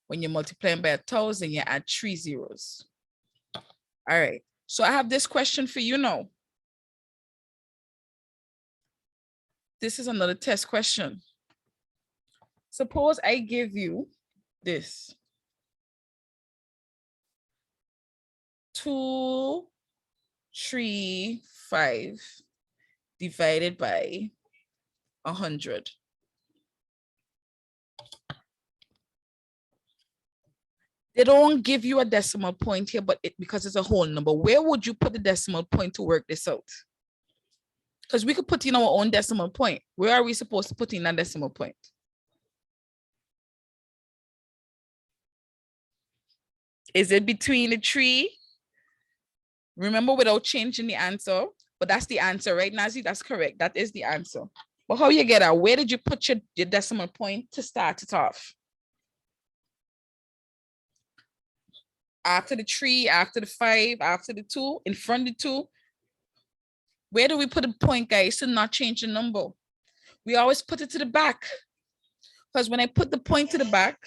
When you're multiplying by 1,000, you add 3 zeros. All right. So I have this question for you now. This is another test question. Suppose I give you this. 2, 3, 5 divided by 100. They don't give you a decimal point here, but because it's a whole number, where would you put the decimal point to work this out? Because we could put in our own decimal point. Where are we supposed to put in a decimal point? Is it between the 3? Remember, without changing the answer, but that's the answer, right, Nazi? That's correct. That is the answer. But how you get out? Where did you put your decimal point to start it off? After the 3, after the 5, after the 2, in front of the 2. Where do we put a point, guys, to not change the number? We always put it to the back. Because when I put the point to the back,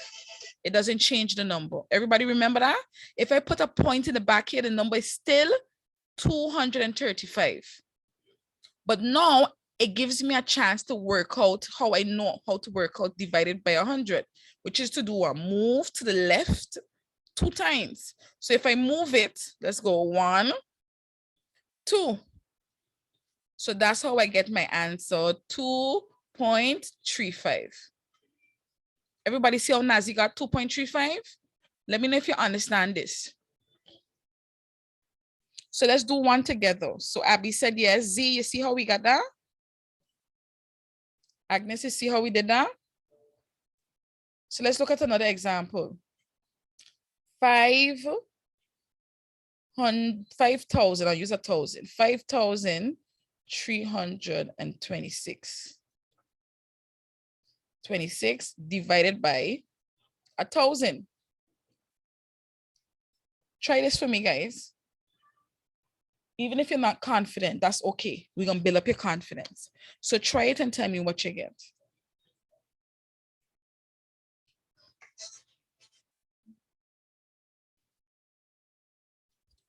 it doesn't change the number. Everybody remember that? If I put a point in the back here, the number is still 235. But now it gives me a chance to work out how I know how to work out divided by 100, which is to do a move to the left 2 times. So if I move it, let's go 1, 2. So that's how I get my answer, 2.35. Everybody see how Nazi got 2.35? Let me know if you understand this. So let's do one together. So Abby said yes. Z, you see how we got that? Agnes, you see how we did that? So let's look at another example. 5,000, I'll use 1,000. 5,326. 26 divided by 1,000. Try this for me, guys. Even if you're not confident, that's okay. We're going to build up your confidence. So try it and tell me what you get.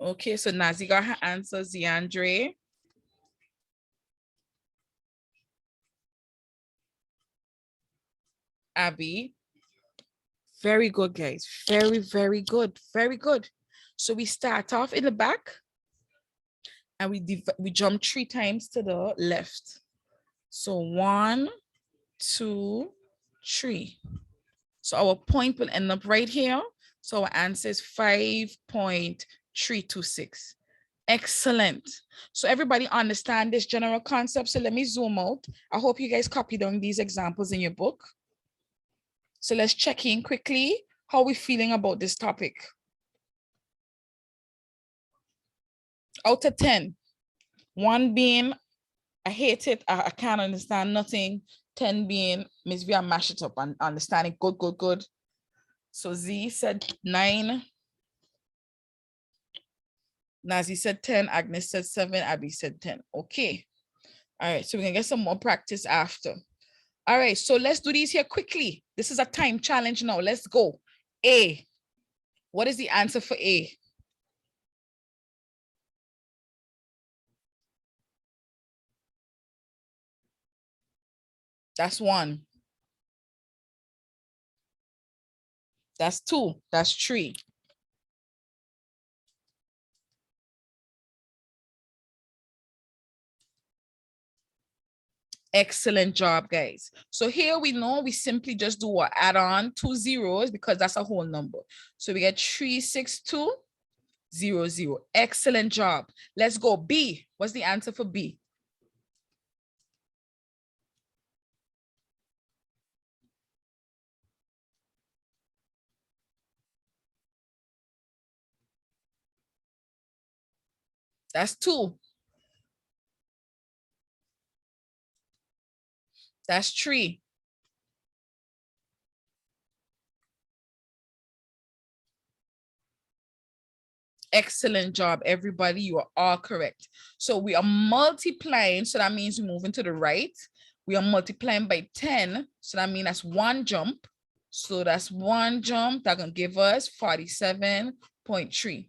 Okay, so Nazi got her answer, Ziandre. Abby. Very good, guys. Very, very good. Very good. So we start off in the back and we jump 3 times to the left. So 1, 2, 3. So our point will end up right here. So our answer is 5.326. Excellent. So everybody understand this general concept. So let me zoom out. I hope you guys copy down these examples in your book. So let's check in quickly. How are we feeling about this topic? Out of 10, 1 being, I hate it, I can't understand nothing. 10 being, Miss V, I mash it up and understanding, good, good, good. So Z said 9. Nazi said 10, Agnes said 7, Abby said 10. Okay. All right, so we can get some more practice after. All right, so let's do these here quickly. This is a time challenge now. Let's go. A. What is the answer for A? That's 1. That's 2. That's 3. Excellent job, guys. So here we know we simply just do what? Add on 2 zeros because that's a whole number. So we get 36200. Excellent job. Let's go. B. What's the answer for B? That's 2. That's 3. Excellent job, everybody. You are all correct. So we are multiplying. So that means we're moving to the right. We are multiplying by 10. So that means that's 1 jump. So that's 1 jump. That's going to give us 47.3.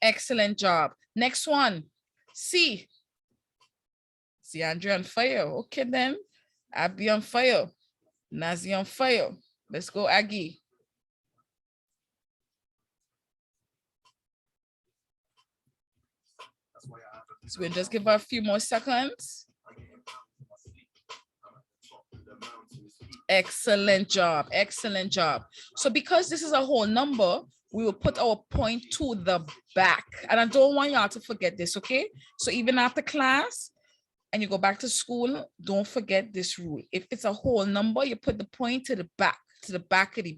Excellent job. Next one. C. See Andre on fire. Okay then. Abby on fire. Nazi on fire. Let's go, Aggie. So we'll just give her a few more seconds. Excellent job. Excellent job. So because this is a whole number, we will put our point to the back. And I don't want y'all to forget this, okay? So even after class and you go back to school, don't forget this rule. If it's a whole number, you put the point to the back of the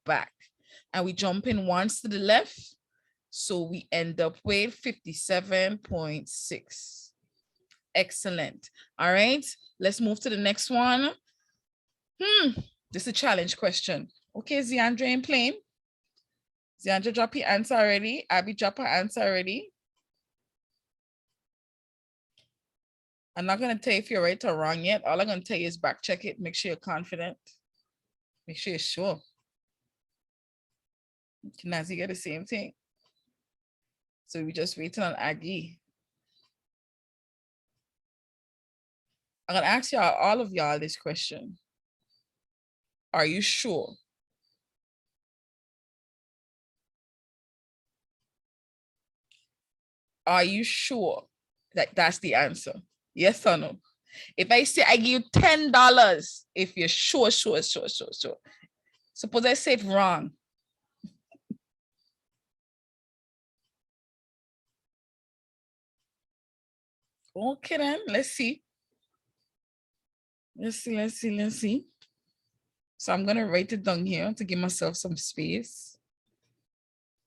back. And we jump in once to the left. So we end up with 57.6. Excellent. All right, let's move to the next one. This is a challenge question. Okay, Ziandra and Plain. Ziandra drop your answer already. Abby drop her answer already. I'm not going to tell you if you're right or wrong yet. All I'm going to tell you is back check it. Make sure you're confident. Make sure you're sure. Nazi get the same thing. So we just waiting on Aggie. I'm going to ask y'all, all of y'all, this question. Are you sure? Are you sure that that's the answer? Yes or no? If I say I give you $10, if you're sure. Suppose I say it wrong. Okay then, let's see. Let's see. So I'm gonna write it down here to give myself some space.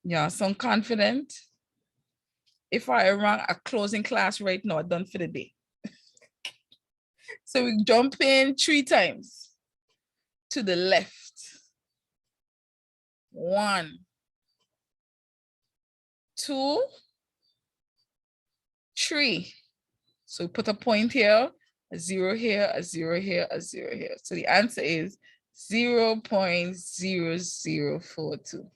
Yeah, so I'm confident. If I wrong, a closing class right now, done for the day. So we jump in 3 times to the left. 1, 2, 3. So we put a point here, a 0 here, a 0 here, a 0 here. So the answer is 0.0042.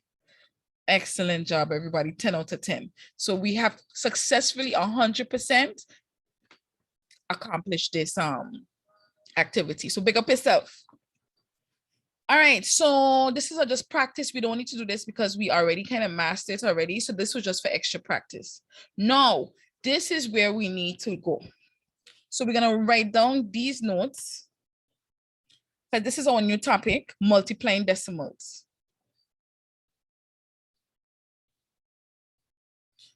Excellent job, everybody. 10 out of 10. So we have successfully 100% accomplished this activity. So big up yourself. All right, so this is just practice. We don't need to do this because we already kind of mastered it already. So this was just for extra practice. Now, this is where we need to go. So we're gonna write down these notes. But this is our new topic, multiplying decimals.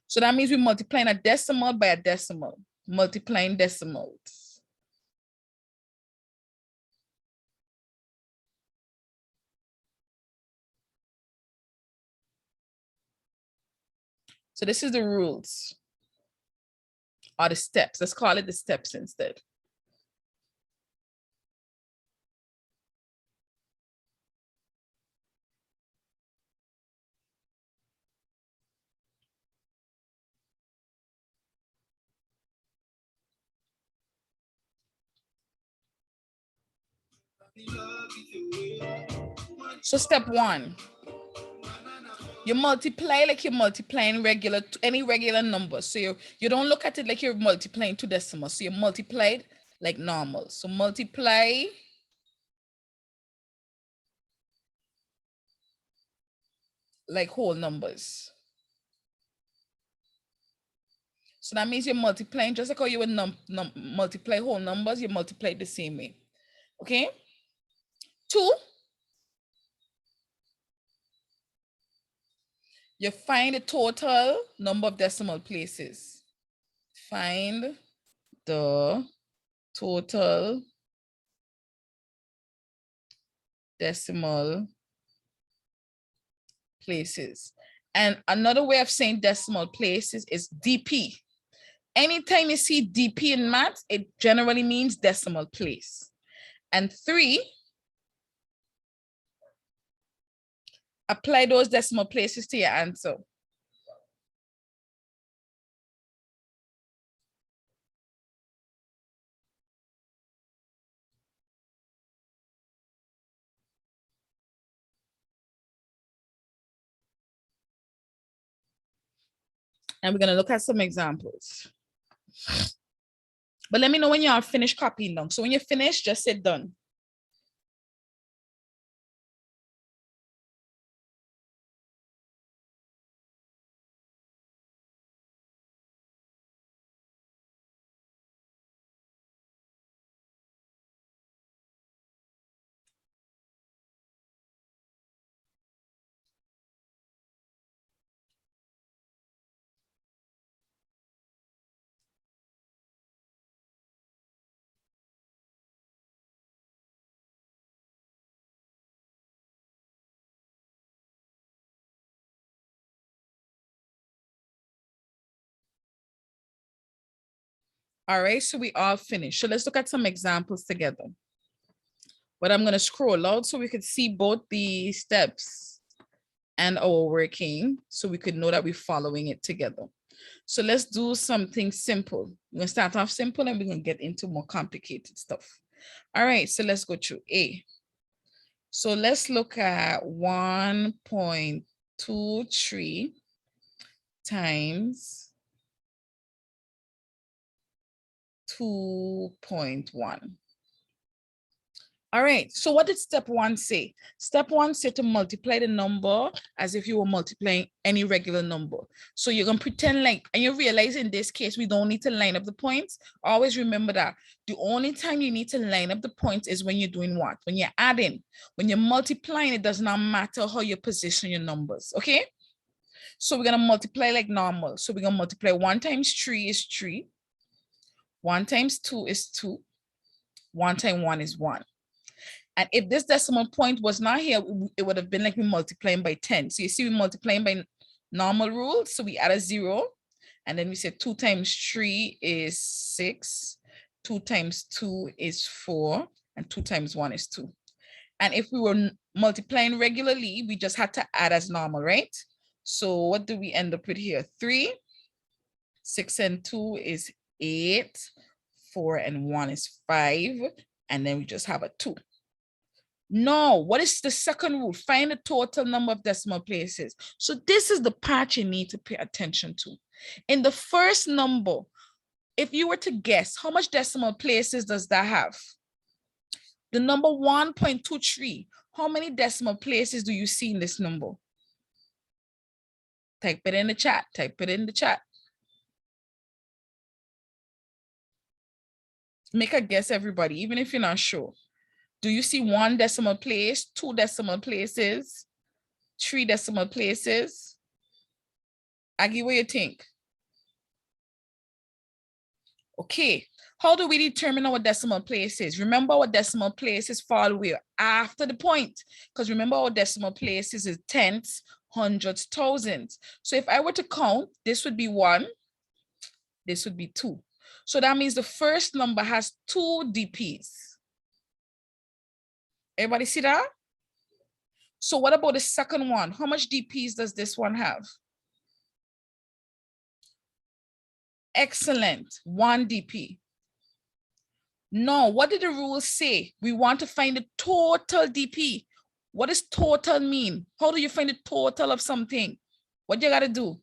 So that means we're multiplying a decimal by a decimal, multiplying decimals. So this is the rules or the steps. Let's call it the steps instead. So step 1, you multiply like you're multiplying any regular number. So you don't look at it like you're multiplying 2 decimals. So you multiply it like normal. So multiply like whole numbers. So that means you're multiplying, just like how you would multiply whole numbers, you multiply the same way. Okay? 2. You find the total number of decimal places. Find the total decimal places. And another way of saying decimal places is DP. Anytime you see DP in maths, it generally means decimal place. And 3, apply those decimal places to your answer. And we're going to look at some examples. But let me know when you are finished copying them. So when you're finished, just say done. All right, so we all finished. So let's look at some examples together. But I'm going to scroll out so we could see both the steps and our working, so we could know that we're following it together. So let's do something simple. We're going to start off simple and we're going to get into more complicated stuff. All right, so let's go through A. So let's look at 1.23 times 2.1. All right, so what did step 1 say? Step 1 said to multiply the number as if you were multiplying any regular number. So you're gonna pretend like, and you realize in this case, we don't need to line up the points. Always remember that. The only time you need to line up the points is when you're doing what? When you're adding. When you're multiplying, it does not matter how you position your numbers, okay? So we're gonna multiply like normal. So we're gonna multiply 1 times 3 is 3. 1 times 2 is 2. 1 times 1 is 1. And if this decimal point was not here, it would have been like we multiplying by 10. So you see, we're multiplying by normal rule. So we add a 0. And then we said 2 times 3 is 6. 2 times 2 is 4. And 2 times 1 is 2. And if we were multiplying regularly, we just had to add as normal, right? So what do we end up with here? 3. 6 and 2 is 8. 4 and 1 is 5. And then we just have a 2. No, what is the second rule? Find the total number of decimal places. So this is the part you need to pay attention to. In the first number, if you were to guess, how much decimal places does that have? The number 1.23, how many decimal places do you see in this number? Type it in the chat, type it in the chat. Make a guess, everybody, even if you're not sure. Do you see 1 decimal place, 2 decimal places, 3 decimal places? Aggie, what do you think? Okay, how do we determine our decimal places? Remember, our decimal places fall where? After the point. Because remember, our decimal places is tenths, hundreds, thousands. So if I were to count, this would be 1, this would be 2. So that means the first number has 2 DPs. Everybody see that? So what about the second one? How much DPs does this one have? Excellent, 1 DP. No, what did the rules say? We want to find the total DP. What does total mean? How do you find the total of something? What you gotta do?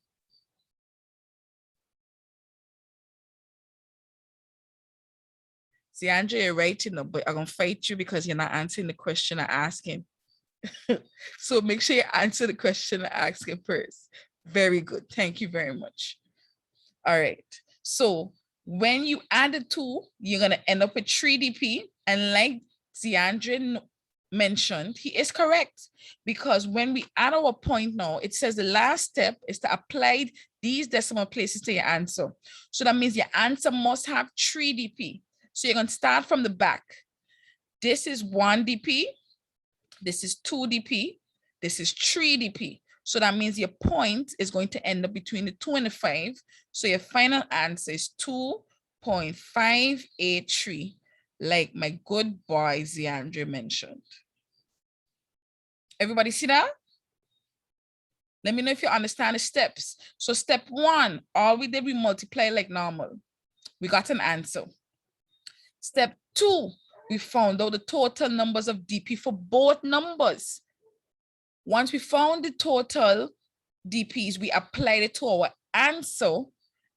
See, Andrea, you're right, but I'm gonna fight you because you're not answering the question I'm asking. So make sure you answer the question I ask him first. Very good. Thank you very much. All right. So when you add the two, you're going to end up with 3 DP. And like DeAndre mentioned, he is correct, because when we add our point now, it says the last step is to apply these decimal places to your answer. So that means your answer must have 3 DP. So you're going to start from the back. This is 1 DP. This is 2 DP. This is 3 DP. So that means your point is going to end up between the 2 and the 5. So your final answer is 2.583, like my good boy Zeandre mentioned. Everybody see that? Let me know if you understand the steps. So step 1, all we did, we multiply like normal. We got an answer. Step 2, we found out the total numbers of DP for both numbers. Once we found the total DPs, we applied it to our answer,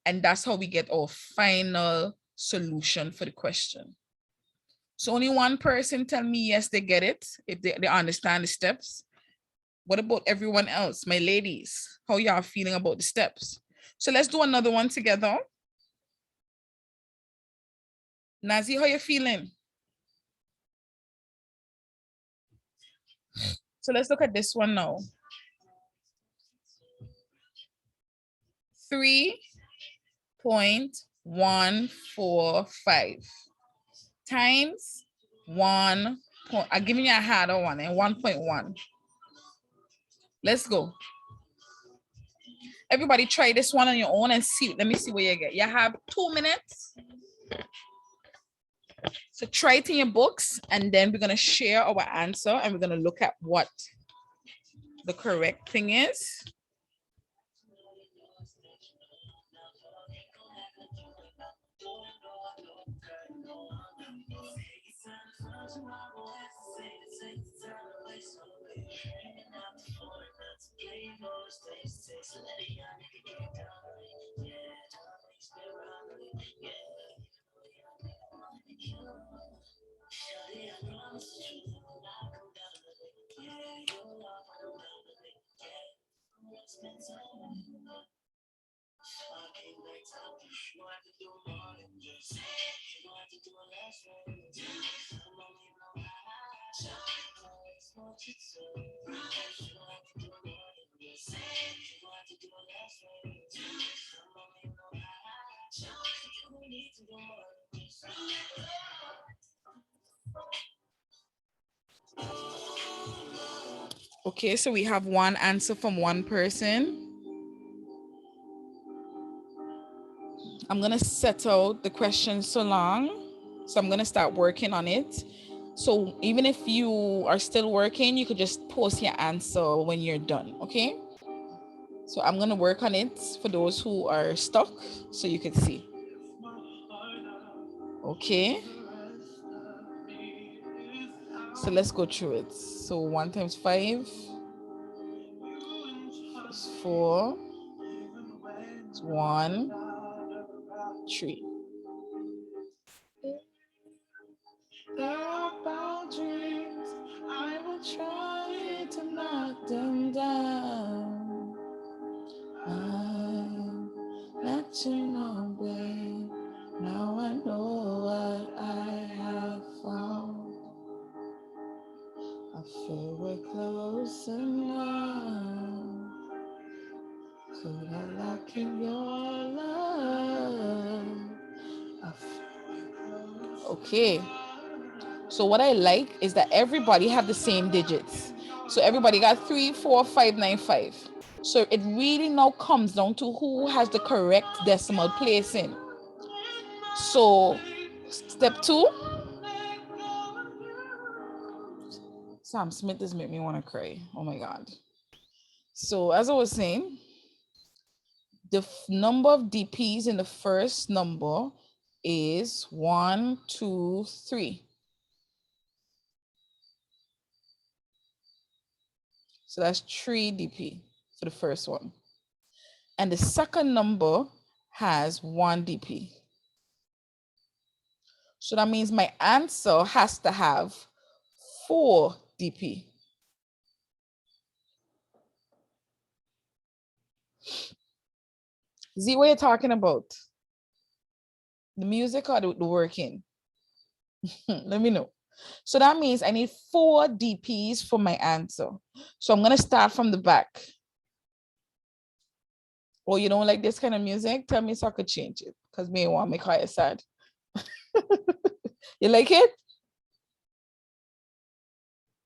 and that's how we get our final solution for the question. So only one person tell me yes, they get it, if they understand the steps. What about everyone else? My ladies, how y'all feeling about the steps? So let's do another one together. Nazi, how you feeling? So let's look at this one now. 3.145 times 1. I'm giving you a harder one, and 1.1. Let's go. Everybody try this one on your own and see. Let me see what you get. You have 2 minutes. So try it in your books, and then we're going to share our answer, and we're going to look at what the correct thing is. Okay, so we have one answer from one person. I'm going to set out the question so long. So I'm going to start working on it. So even if you are still working, you could just post your answer when you're done, okay? So I'm going to work on it for those who are stuck so you can see. Okay. So let's go through it. So 1 times 5 is 4. It's 1, 3. There are boundaries, I will try to knock them down. I let you know, babe. Now I know what I have found. I feel we're close enough. Could I lock in your love? Okay. So what I like is that everybody have the same digits. So everybody got 3, 4, 5, 9, 5. So it really now comes down to who has the correct decimal placing. So step 2. Sam Smith just made me want to cry. Oh my God. So as I was saying, the number of DPs in the first number is 1, 2, 3. So that's 3 DP for the first one. And the second number has 1 DP. So that means my answer has to have 4 DP. Z, what you're talking about? The music or the working? Let me know. So that means I need 4 DPs for my answer. So I'm going to start from the back. Oh, you don't like this kind of music? Tell me so I could change it. Because me want to make her sad. You like it?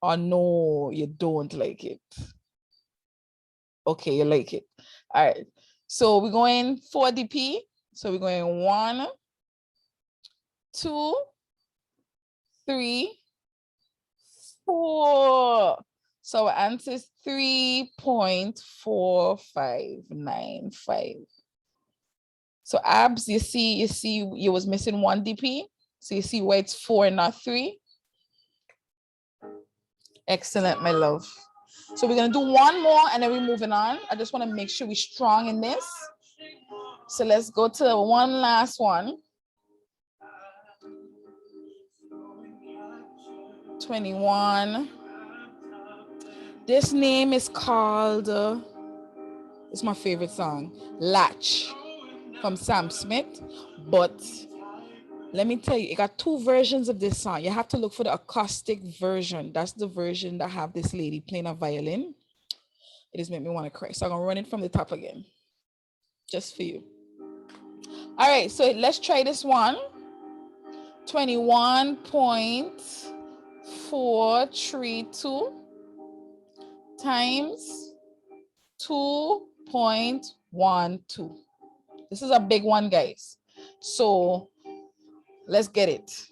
Oh, no, you don't like it. Okay, you like it. All right. So we're going 4 DP. So we're going 1, 2, 3, 4. So our answer is 3.4595. So Abs, you see you was missing 1 DP. So you see why it's 4 and not 3. Excellent, my love. So we're gonna do one more and then we're moving on. I just want to make sure we're strong in this. So let's go to one last one. 21. This name is called, it's my favorite song, Latch from Sam Smith. But let me tell you, it got 2 versions of this song. You have to look for the acoustic version. That's the version that have this lady playing a violin. It just made me want to cry. So I'm gonna run it from the top again, just for you. All right, so let's try this one. 21.432 times 2.12. This is a big one, guys. So let's get it.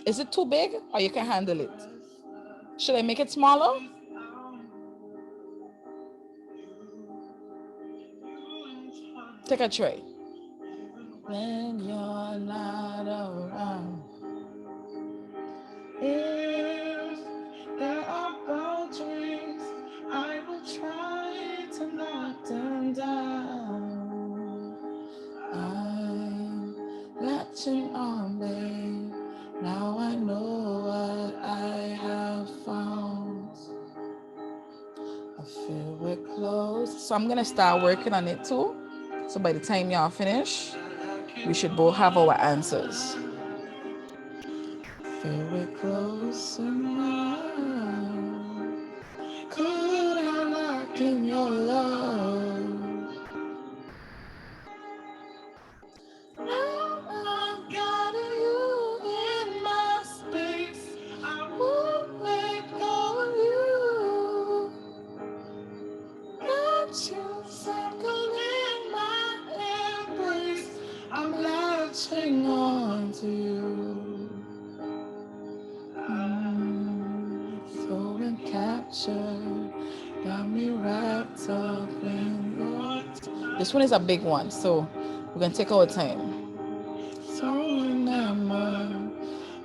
Is it too big or you can handle it? Should I make it smaller? Take a try. When you're not around, if there are boundaries, I will try to knock them down. I'm latching on, babe. Now I know what I have found. I feel we're close. So I'm gonna start working on it too. So by the time y'all finish, we should both have our answers. Feel we're close enough. Could I lock in your love? Now I've got you in my space. I won't let go of you. Not you circle in my embrace. I'm latching on to you. So captured, got me wrapped up in your. This one is a big one, so we're gonna take our time. So remember,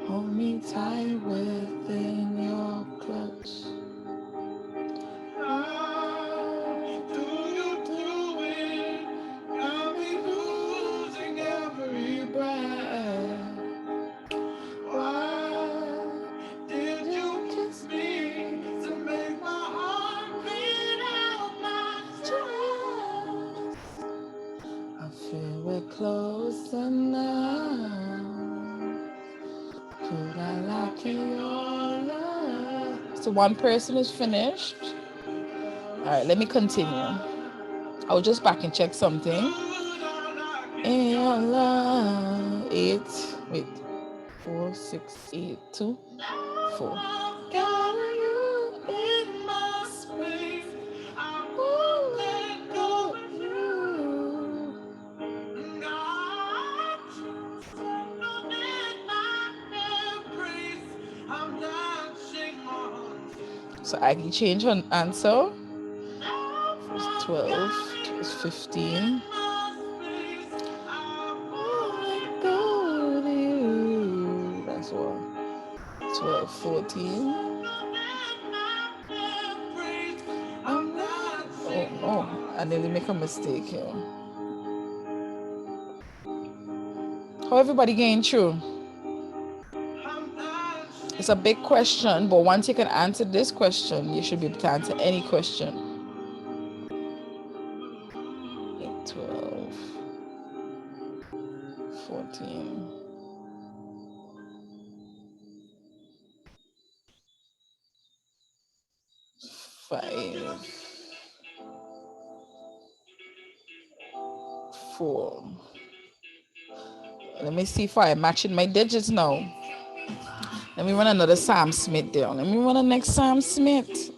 hold me tight within your clutch. How do you do it? Got me losing every breath. Why did you kiss me to make my heart beat out my chest? I feel we're close enough. Could I lock in your love? So one person is finished. All right, let me continue. I'll just back and check something. In your love, 8, wait, 4, 6, 8, 2, 4. Got you in my space. I won't let go of you. So I can change her answer. It's 12, it's 15. That's what. 12, 14. Oh no, I nearly make a mistake here. How everybody getting through? It's a big question, but once you can answer this question, you should be able to answer any question. 5, 4. Let me see if I'm matching my digits now. Let me run another Sam Smith down. Let me run the next Sam Smith.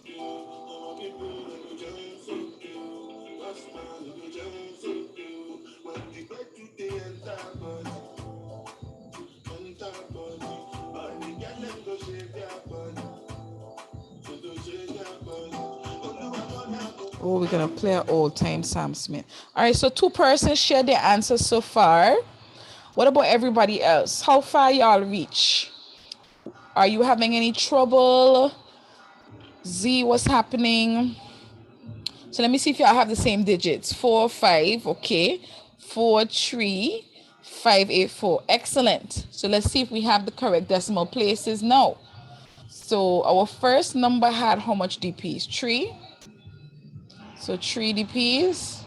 Oh, we're gonna play an old-time Sam Smith. All right, so 2 persons shared their answers so far. What about everybody else? How far y'all reach? Are you having any trouble? Z, what's happening? So let me see if y'all have the same digits. 4, 5, okay. 4, 3, 5, 8, 4. Excellent. So let's see if we have the correct decimal places now. So our first number had how much DPs? 3. So 3 DPs.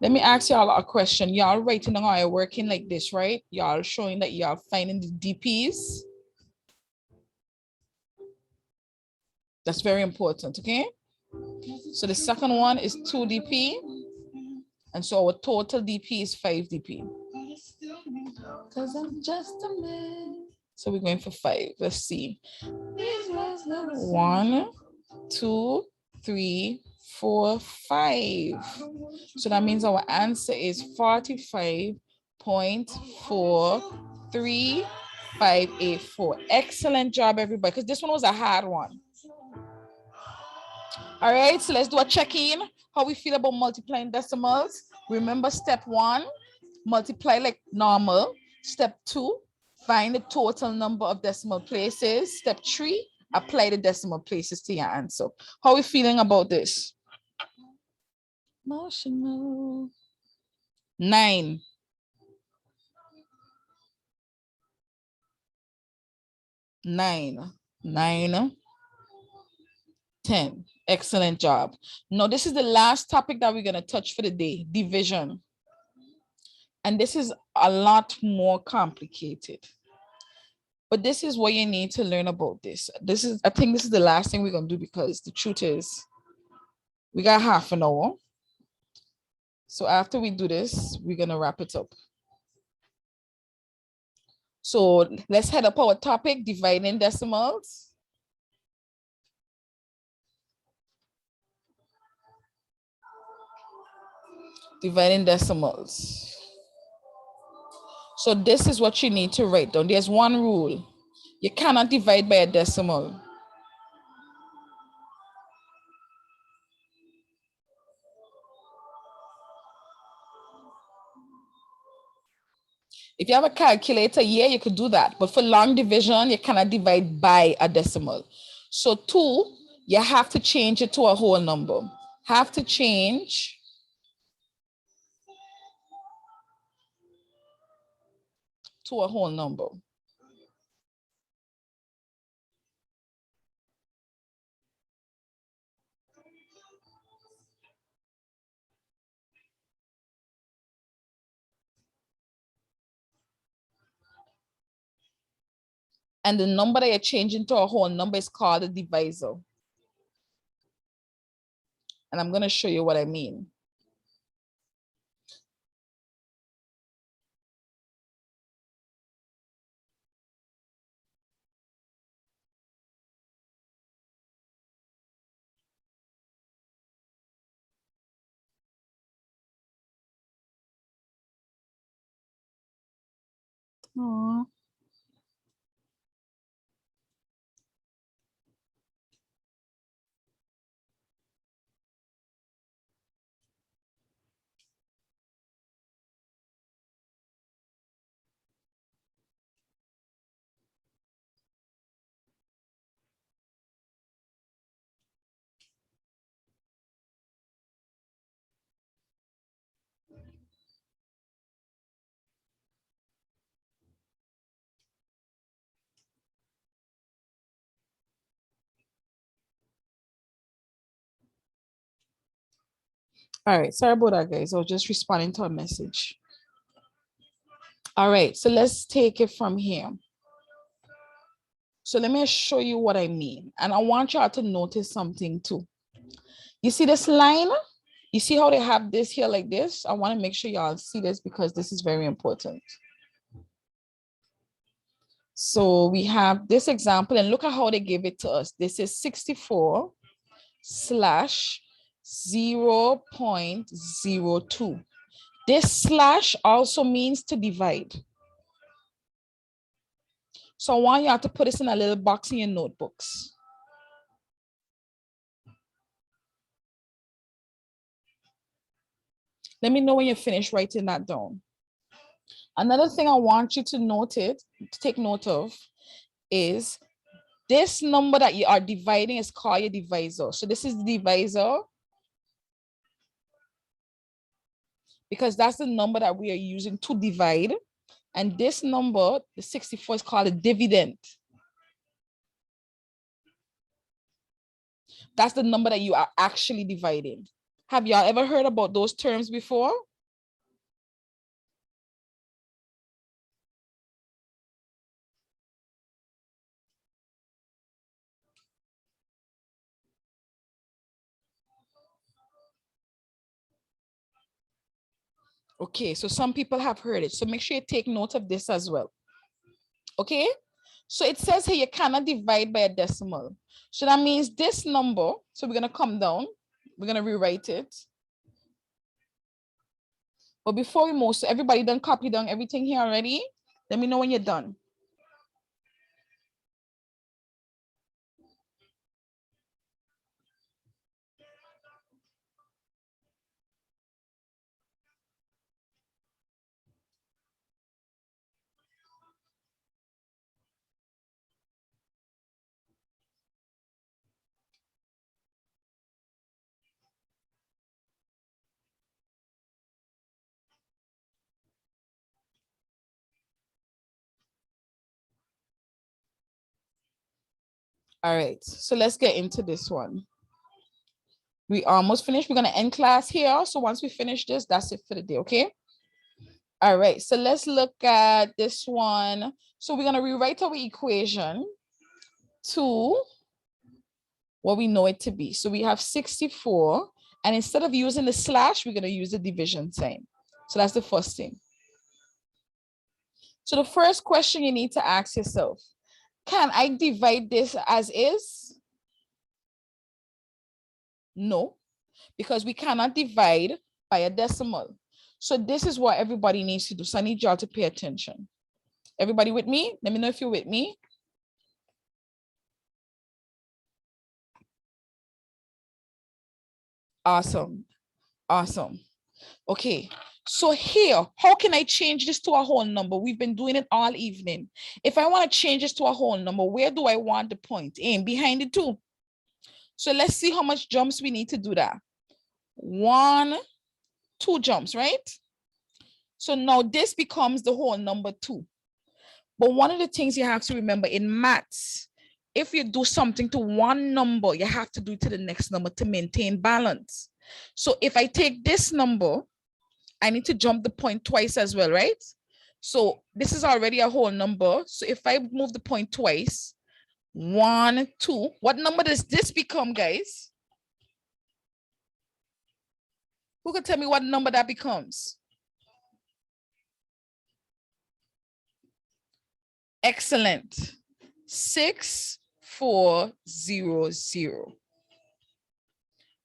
Let me ask y'all a question. Y'all writing down how you're working like this, right? Y'all showing that y'all finding the DPs. That's very important, okay? So the second one is 2 DP. And so our total DP is 5 DP. Because I'm just a man. So we're going for 5. Let's see. 1, 2, 3, 4, 5. So that means our answer is 45.43584. Excellent job, everybody, because this one was a hard one. All right, so let's do a check-in. How we feel about multiplying decimals. Remember step 1, multiply like normal. Step 2, find the total number of decimal places. Step 3, apply the decimal places to your answer. How are we feeling about this? Emotional. 9. 9. 9. 10. Excellent job. Now, this is the last topic that we're going to touch for the day, division. And this is a lot more complicated. But this is what you need to learn about this. I think this is the last thing we're going to do, because the truth is we got half an hour. So after we do this, we're going to wrap it up. So let's head up our topic, dividing decimals. Dividing decimals. So this is what you need to write down. There's one rule. You cannot divide by a decimal. If you have a calculator, yeah, you could do that. But for long division, you cannot divide by a decimal. So 2, you have to change it to a whole number. Have to change to a whole number. And the number that you're changing to a whole number is called a divisor. And I'm going to show you what I mean. Aww. All right, sorry about that, guys. I was just responding to a message. All right, so let's take it from here. So let me show you what I mean. And I want y'all to notice something too. You see this line? You see how they have this here like this? I want to make sure y'all see this because this is very important. So we have this example and look at how they give it to us. This is 64 slash 0.02. This slash also means to divide. So I want you to put this in a little box in your notebooks. Let me know when you're finished writing that down. Another thing I want you to take note of is this number that you are dividing is called your divisor. So this is the divisor because that's the number that we are using to divide. And this number, the 64, is called a dividend. That's the number that you are actually dividing. Have y'all ever heard about those terms before? Okay, so some people have heard it. So make sure you take note of this as well. Okay, so it says here you cannot divide by a decimal. So that means this number, so we're gonna come down, we're gonna rewrite it. But before we move, so everybody done copy down everything here already? Let me know when you're done. All right, so let's get into this one. We almost finished. We're gonna end class here. So once we finish this, that's it for the day, okay? All right, so let's look at this one. So we're gonna rewrite our equation to what we know it to be. So we have 64, and instead of using the slash, we're gonna use the division sign. So that's the first thing. So the first question you need to ask yourself, can I divide this as is? No, because we cannot divide by a decimal. So this is what everybody needs to do. So I need y'all to pay attention. Everybody with me? Let me know if you're with me. Awesome. Awesome. Okay. So here, how can I change this to a whole number? We've been doing it all evening. If I want to change this to a whole number, where do I want the point? In behind the 2. So let's see how much jumps we need to do that. 1, 2 jumps, right? So now this becomes the whole number 2. But one of the things you have to remember in maths, if you do something to one number, you have to do it to the next number to maintain balance. So if I take this number, I need to jump the point twice as well, right? So this is already a whole number. So if I move the point twice, 1, 2, what number does this become, guys? Who can tell me what number that becomes? Excellent. 6400.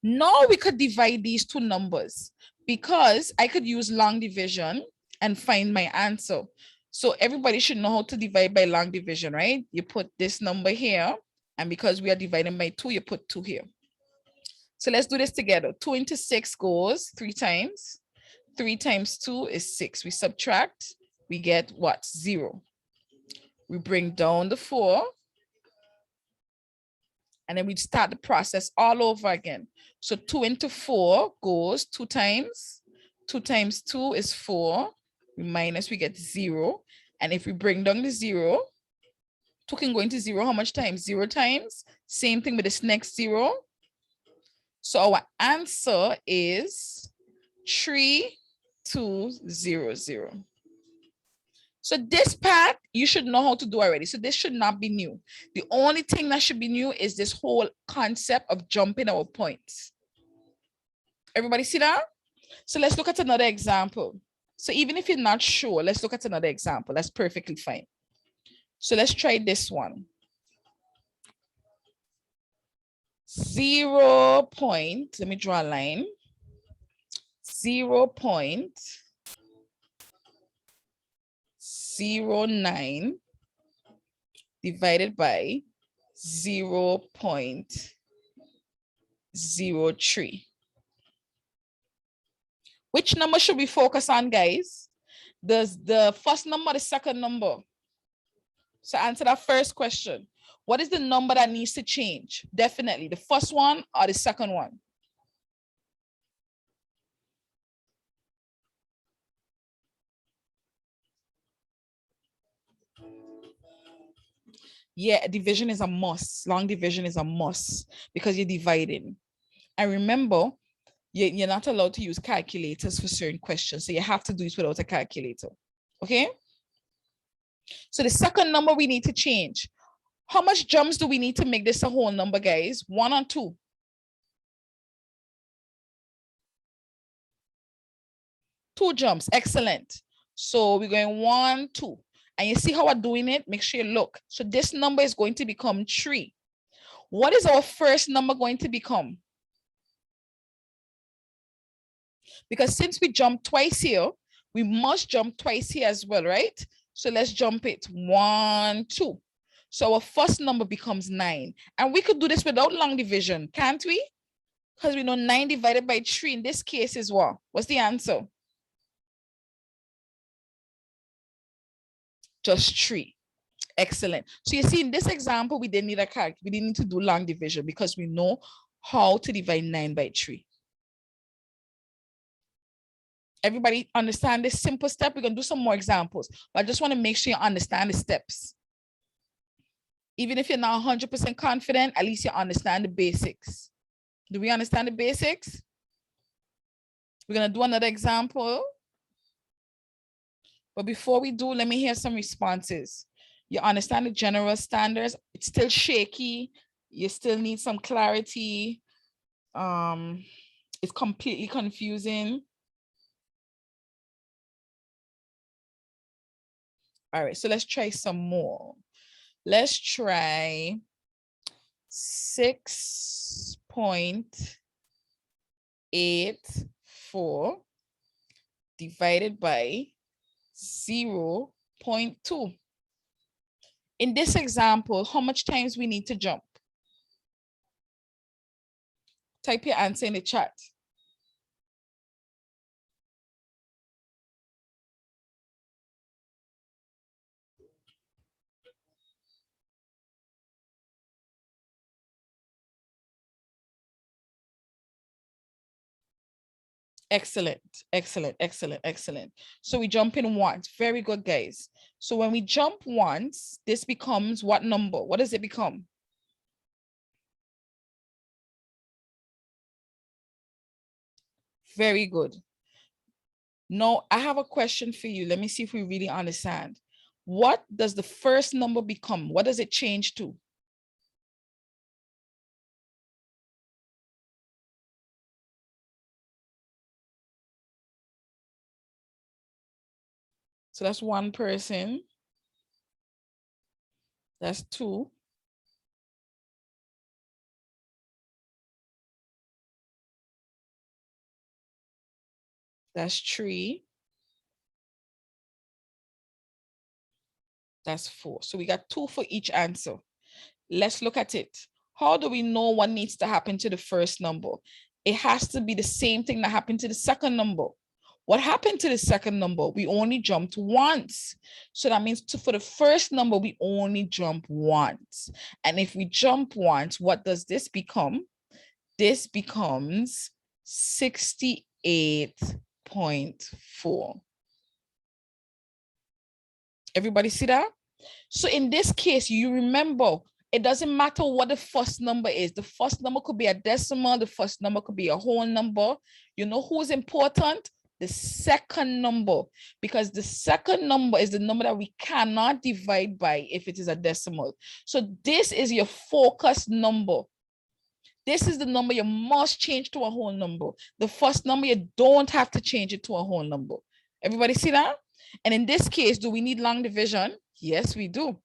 Now we could divide these two numbers because I could use long division and find my answer. So everybody should know how to divide by long division, right? You put this number here, and because we are dividing by 2, you put 2 here. So let's do this together. 2 into 6 goes 3 times. 3 times 2 is 6. We subtract, we get what? 0. We bring down the 4. And then we start the process all over again. So 2 into 4 goes 2 times. 2 times 2 is 4. We minus, we get 0. And if we bring down the 0, 2 can go into 0 how much times? 0 times. Same thing with this next 0. So our answer is 3200. So So this part, you should know how to do already. So this should not be new. The only thing that should be new is this whole concept of jumping our points. Everybody see that? So let's look at another example. So even if you're not sure, let's look at another example. That's perfectly fine. So let's try this one. 0 point, let me draw a line. 0.09 divided by 0.03. Which number should we focus on, guys? Does the first number or the second number? So answer that first question. What is the number that needs to change? Definitely the first one or the second one? Yeah, division is a must. Long division is a must because you're dividing. And remember, you're not allowed to use calculators for certain questions. So you have to do it without a calculator. Okay? So the second number we need to change. How much jumps do we need to make this a whole number, guys? 1 or 2? 2 jumps. Excellent. So we're going 1, 2. And you see how we're doing it? Make sure you look. So this number is going to become 3. What is our first number going to become? Because since we jumped twice here, we must jump twice here as well, right? So let's jump it. 1, 2. So our first number becomes 9. And we could do this without long division, can't we? Because we know 9 divided by 3 in this case is what? What's the answer? Just 3. Excellent. So you see, in this example, we didn't need a calc. We didn't need to do long division because we know how to divide 9 by 3. Everybody understand this simple step? We're going to do some more examples, but I just want to make sure you understand the steps. Even if you're not 100% confident, at least you understand the basics. Do we understand the basics? We're going to do another example. But before we do, let me hear some responses. You understand the general standards? It's still shaky. You still need some clarity. It's completely confusing. All right, so let's try some more. Let's try 6.84 divided by 0.2. In this example, how much times we need to jump? Type your answer in the chat. Excellent, excellent, excellent, excellent. So we jump in once. Very good, guys. So when we jump once, this becomes what number? What does it become? Very good. Now, I have a question for you. Let me see if we really understand. What does the first number become? What does it change to? So that's 1 person. That's 2. That's 3. That's 4. So we got 2 for each answer. Let's look at it. How do we know what needs to happen to the first number? It has to be the same thing that happened to the second number. What happened to the second number? We only jumped once. So that means for the first number, we only jump once. And if we jump once, what does this become? This becomes 68.4. Everybody see that? So in this case, you remember, it doesn't matter what the first number is. The first number could be a decimal. The first number could be a whole number. You know who's important? the second number, because the second number is the number that we cannot divide by if it is a decimal. So this is your focus number. This is the number you must change to a whole number. The first number, you don't have to change it to a whole number. Everybody see that? And in this case, do we need long division? Yes, we do.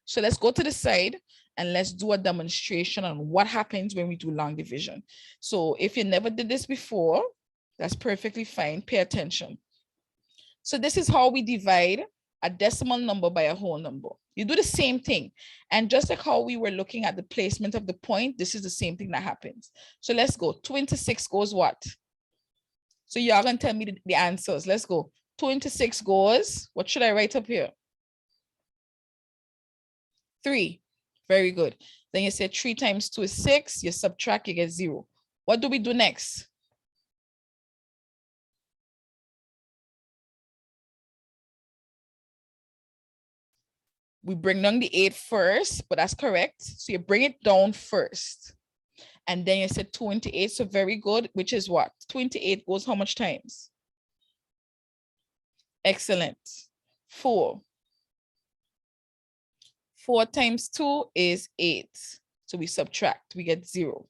So let's go to the side and let's do a demonstration on what happens when we do long division. So if you never did this before, that's perfectly fine. Pay attention. So this is how we divide a decimal number by a whole number. You do the same thing. And just like how we were looking at the placement of the point, this is the same thing that happens. So let's go. 2 into 6 goes what? So y'all gonna tell me the answers. Let's go. 2 into 6 goes, what should I write up here? 3. Very good. Then you say 3 times 2 is 6. You subtract, you get 0. What do we do next? We bring down the 8 first, but that's correct. So you bring it down first. And then you said 2 into 8, so very good, which is what? 2 into 8 goes how much times? Excellent. 4. 4 times 2 is 8. So we subtract, we get 0.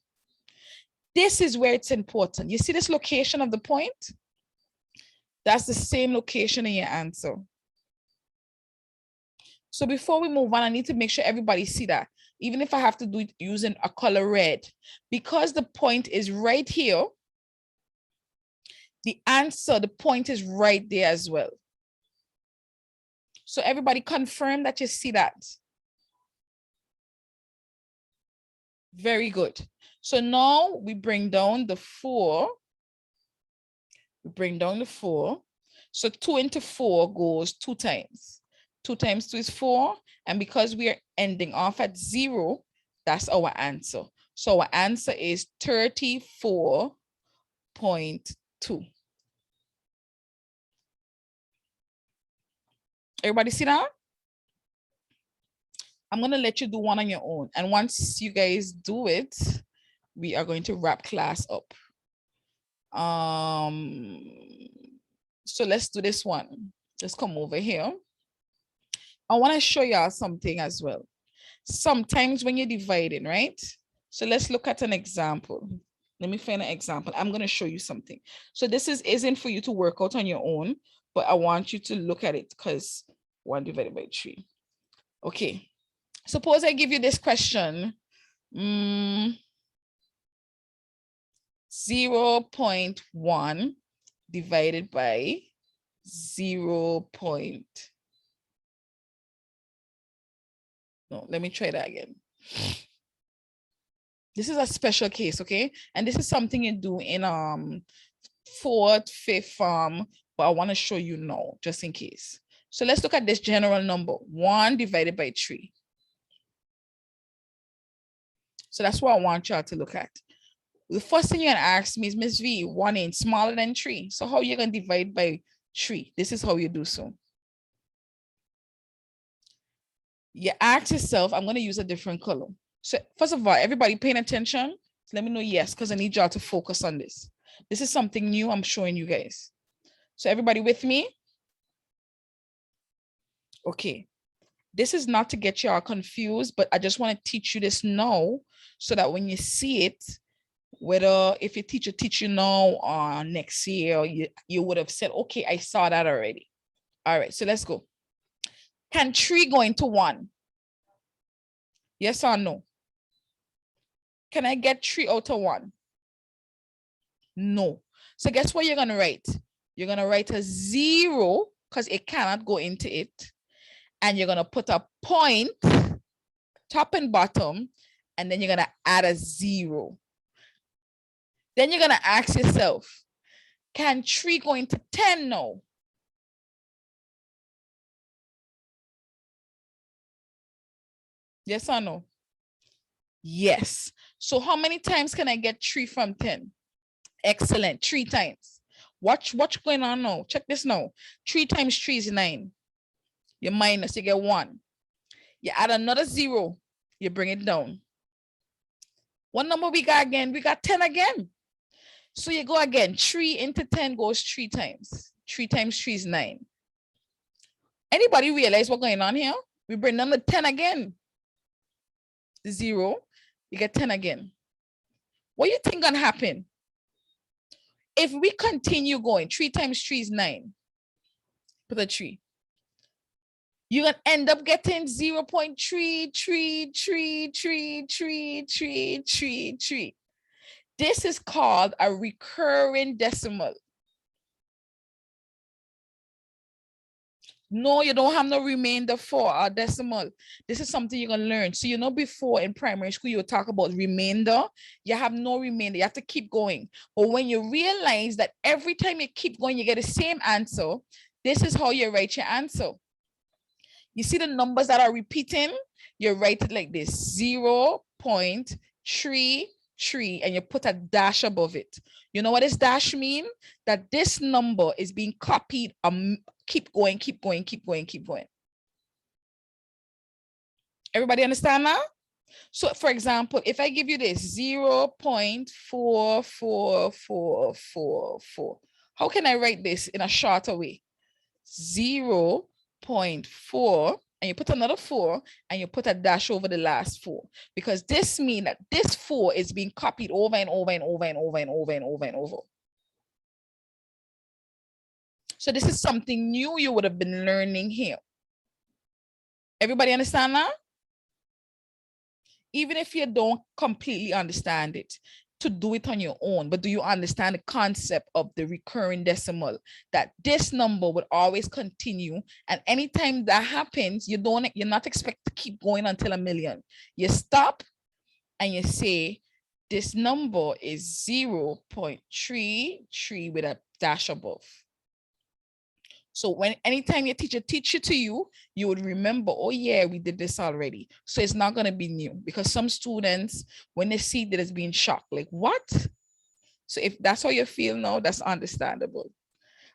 This is where it's important. You see this location of the point? That's the same location in your answer. So before we move on, I need to make sure everybody see that, even if I have to do it using a color red, because the point is right here, the answer, the point is right there as well. So everybody confirm that you see that. Very good. So now we bring down the 4. We bring down the 4. So 2 into 4 goes 2 times. 2 times 2 is 4. And because we are ending off at 0, that's our answer. So our answer is 34.2. Everybody see that? I'm going to let you do one on your own. And once you guys do it, we are going to wrap class up. So let's do this one. Let's come over here. I want to show y'all something as well. Sometimes when you're dividing, right? So let's look at an example. Let me find an example. I'm going to show you something. So this isn't for you to work out on your own, but I want you to look at it because 1 divided by 3. Okay. Suppose I give you this question. 0.1 divided by 0. No, let me try that again. This is a special case, okay? And this is something you do in 4th, 5th, but I want to show you now, just in case. So let's look at this general number, 1 divided by 3. So that's what I want y'all to look at. The first thing you're gonna ask me is, Miss V, 1 ain't smaller than 3. So how are you gonna divide by 3? This is how you do so. You ask yourself, I'm gonna use a different color. So first of all, everybody paying attention? Let me know yes, because I need y'all to focus on this. This is something new I'm showing you guys. So everybody with me? Okay. This is not to get y'all confused, but I just want to teach you this now so that when you see it, whether if your teacher teach you now or next year, you would have said, okay, I saw that already. All right, so let's go. Can 3 go into 1? Yes or no? Can I get 3 out of 1? No. So guess what you're going to write? You're going to write a 0 because it cannot go into it. And you're going to put a point, top and bottom, and then you're going to add a 0. Then you're going to ask yourself, can 3 go into 10 now? Yes or no? Yes. So how many times can I get 3 from 10? Excellent. 3 times. Watch what's going on now. Check this now. 3 times 3 is 9. You minus, you get 1. You add another 0. You bring it down. What number we got again? We got 10 again. So you go again, 3 into 10 goes 3 times. 3 times 3 is 9. Anybody realize what's going on here? We bring down the 10 again. The 0, you get 10 again. What do you think gonna happen? If we continue going, 3 times 3 is 9. Put a 3. You're gonna end up getting 0.333333333. This is called a recurring decimal. No, you don't have no remainder for a decimal. This is something you're gonna learn. So you know, before in primary school, you would talk about remainder. You have no remainder. You have to keep going. But when you realize that every time you keep going, you get the same answer, this is how you write your answer. You see the numbers that are repeating? You write it like this, 0.33, and you put a dash above it. You know what this dash mean? That this number is being copied. Keep going, keep going, keep going, keep going. Everybody understand now? So for example, if I give you this 0.44444, how can I write this in a shorter way? 0.4, and you put another 4, and you put a dash over the last 4, because this means that this 4 is being copied over and over and over and over and over and over and over. So this is something new you would have been learning here. Everybody understand that? Even if you don't completely understand it, to do it on your own, but do you understand the concept of the recurring decimal, that this number would always continue, and anytime that happens, you're not expected to keep going until 1,000,000. You stop and you say this number is 0.33 with a dash above. So anytime your teacher teaches to you, you would remember, oh yeah, we did this already. So it's not going to be new, because some students, when they see that, it's being shocked, like what? So if that's how you feel now, that's understandable.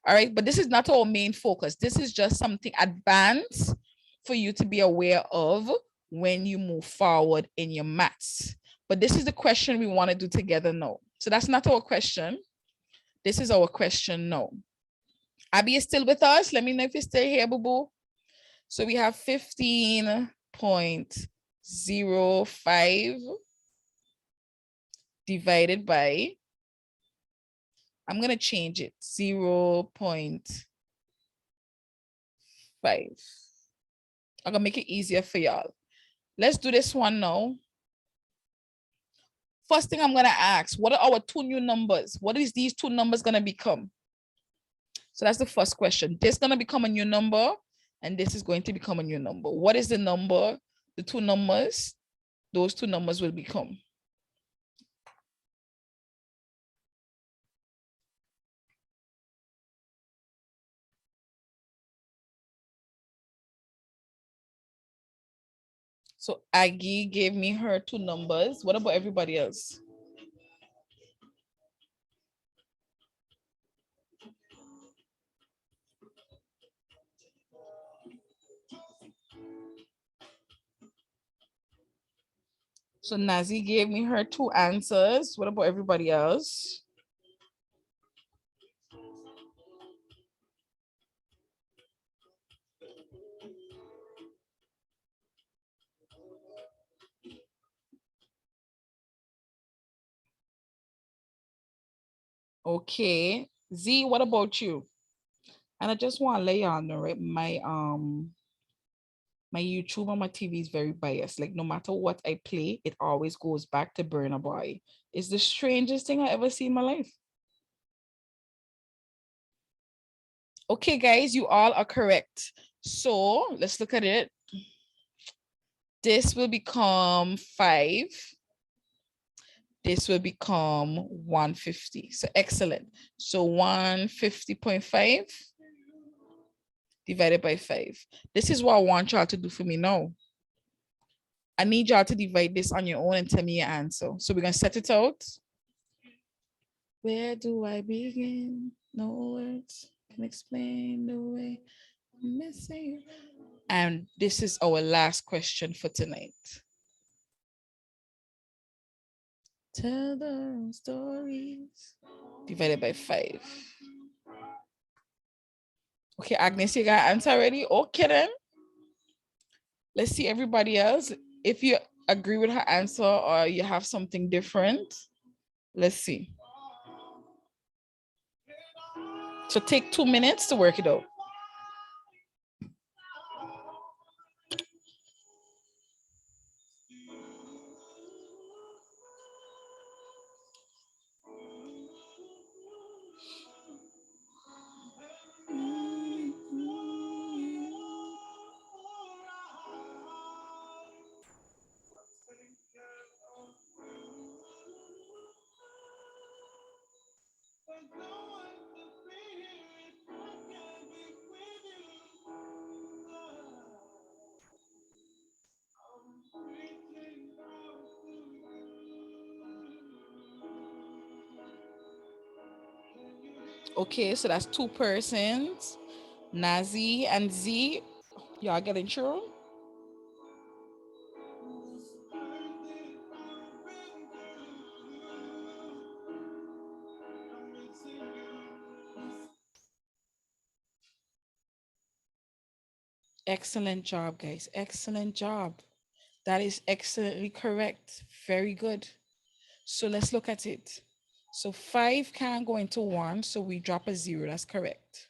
All right, but this is not our main focus. This is just something advanced for you to be aware of when you move forward in your maths. But this is the question we want to do together now. So that's not our question. This is our question now. Abby is still with us. Let me know if you're still here, boo-boo. So we have 15.05 divided by, I'm going to change it, 0.5. I'm going to make it easier for y'all. Let's do this one now. First thing I'm going to ask, what are our 2 new numbers? What is these 2 numbers going to become? So that's the first question. This is going to become a new number, and this is going to become a new number. What is the number? The 2 numbers, those 2 numbers will become. So Aggie gave me her 2 numbers. What about everybody else? So Nazi gave me her 2 answers. What about everybody else? Okay, Z, what about you? And I just want to let y'all know, right? My YouTube on my TV is very biased. Like no matter what I play, it always goes back to Burna Boy. It's the strangest thing I ever see in my life. Okay, guys, you all are correct. So let's look at it. This will become 5. This will become 150. So excellent. So 150.5 divided by 5. This is what I want y'all to do for me now. I need y'all to divide this on your own and tell me your answer. So we're going to set it out. Where do I begin? No words can explain the way I'm missing. And this is our last question for tonight. Tell the stories. Divided by 5. Okay, Agnes, you got answer ready? Okay then. Let's see everybody else. If you agree with her answer or you have something different, let's see. So take 2 minutes to work it out. Okay, so that's 2 persons, Nazi and Z. Y'all getting through? Excellent job, guys. Excellent job. That is excellently correct. Very good. So let's look at it. So 5 can't go into 1, so we drop a 0. That's correct.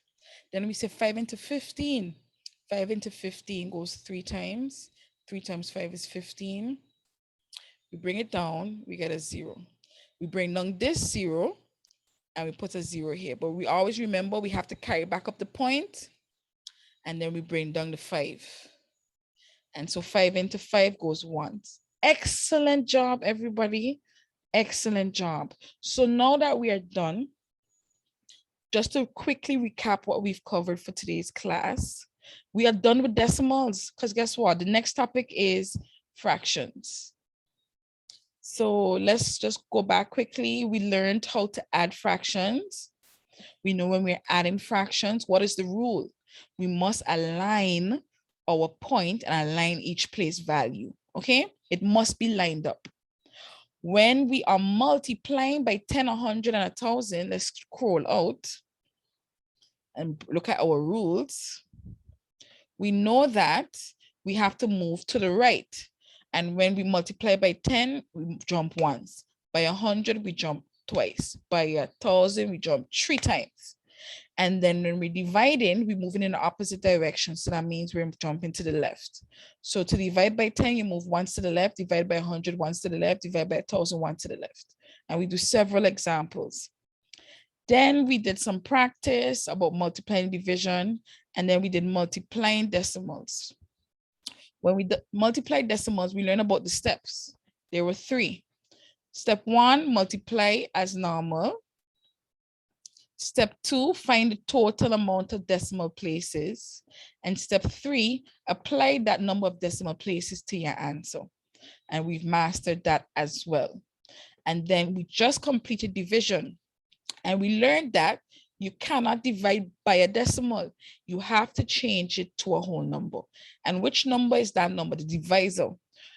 Then we say 5 into 15. 5 into 15 goes 3 times. 3 times 5 is 15. We bring it down, we get a 0. We bring down this 0 and we put a 0 here. But we always remember we have to carry back up the point and then we bring down the 5. And so 5 into 5 goes 1. Excellent job, everybody. Excellent job. So now that we are done, just to quickly recap what we've covered for today's class, we are done with decimals because guess what? The next topic is fractions. So let's just go back quickly. We learned how to add fractions. We know when we're adding fractions, what is the rule? We must align our point and align each place value, okay? It must be lined up. When we are multiplying by 10, 100, and 1,000, let's scroll out and look at our rules. We know that we have to move to the right. And when we multiply by 10, we jump once. By 100, we jump twice. By 1,000, we jump 3 times. And then when we're dividing, we're moving in the opposite direction. So that means we're jumping to the left. So to divide by 10, you move once to the left, divide by 100 once to the left, divide by 1,000 once to the left. And we do several examples. Then we did some practice about multiplying division, and then we did multiplying decimals. When we multiply decimals, we learn about the steps. There were 3. Step 1, multiply as normal. Step 2, find the total amount of decimal places. And step 3, apply that number of decimal places to your answer. And we've mastered that as well. And then we just completed division. And we learned that you cannot divide by a decimal. You have to change it to a whole number. And which number is that number? The divisor.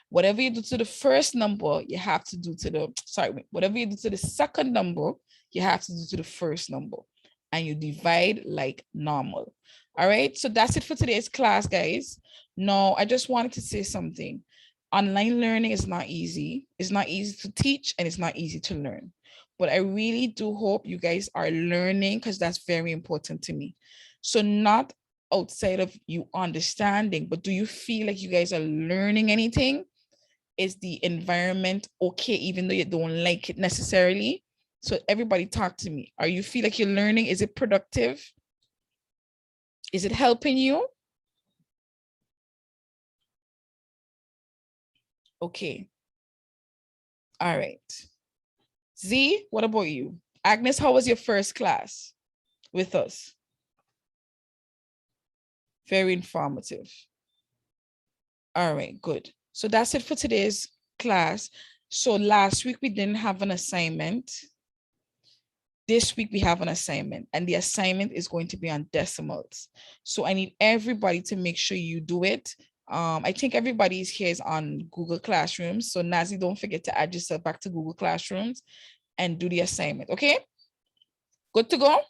Whatever you do to the first number, you have to do to the, whatever you do to the second number, you have to do to the first number. And you divide like normal. All right, so that's it for today's class, guys. Now, I just wanted to say something. Online learning is not easy. It's not easy to teach and it's not easy to learn. But I really do hope you guys are learning because that's very important to me. So not outside of you understanding, but do you feel like you guys are learning anything? Is the environment okay, even though you don't like it necessarily? So everybody talk to me. Are you feel like you're learning? Is it productive? Is it helping you? Okay. All right. Z, what about you? Agnes, how was your first class with us? Very informative. All right, good. So that's it for today's class. So last week we didn't have an assignment. This week we have an assignment and the assignment is going to be on decimals. So I need everybody to make sure you do it I think everybody's here is on Google Classrooms. So Nazi, don't forget to add yourself back to Google Classrooms and do the assignment, okay? Good to go?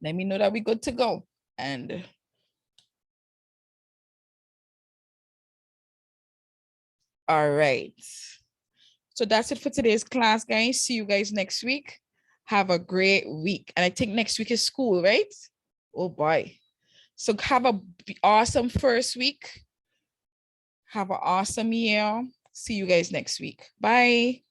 Let me know that we're good to go. And all right. So that's it for today's class, guys. See you guys next week. Have a great week. And I think next week is school, right? Oh boy. So have a awesome first week. Have an awesome year. See you guys next week. Bye.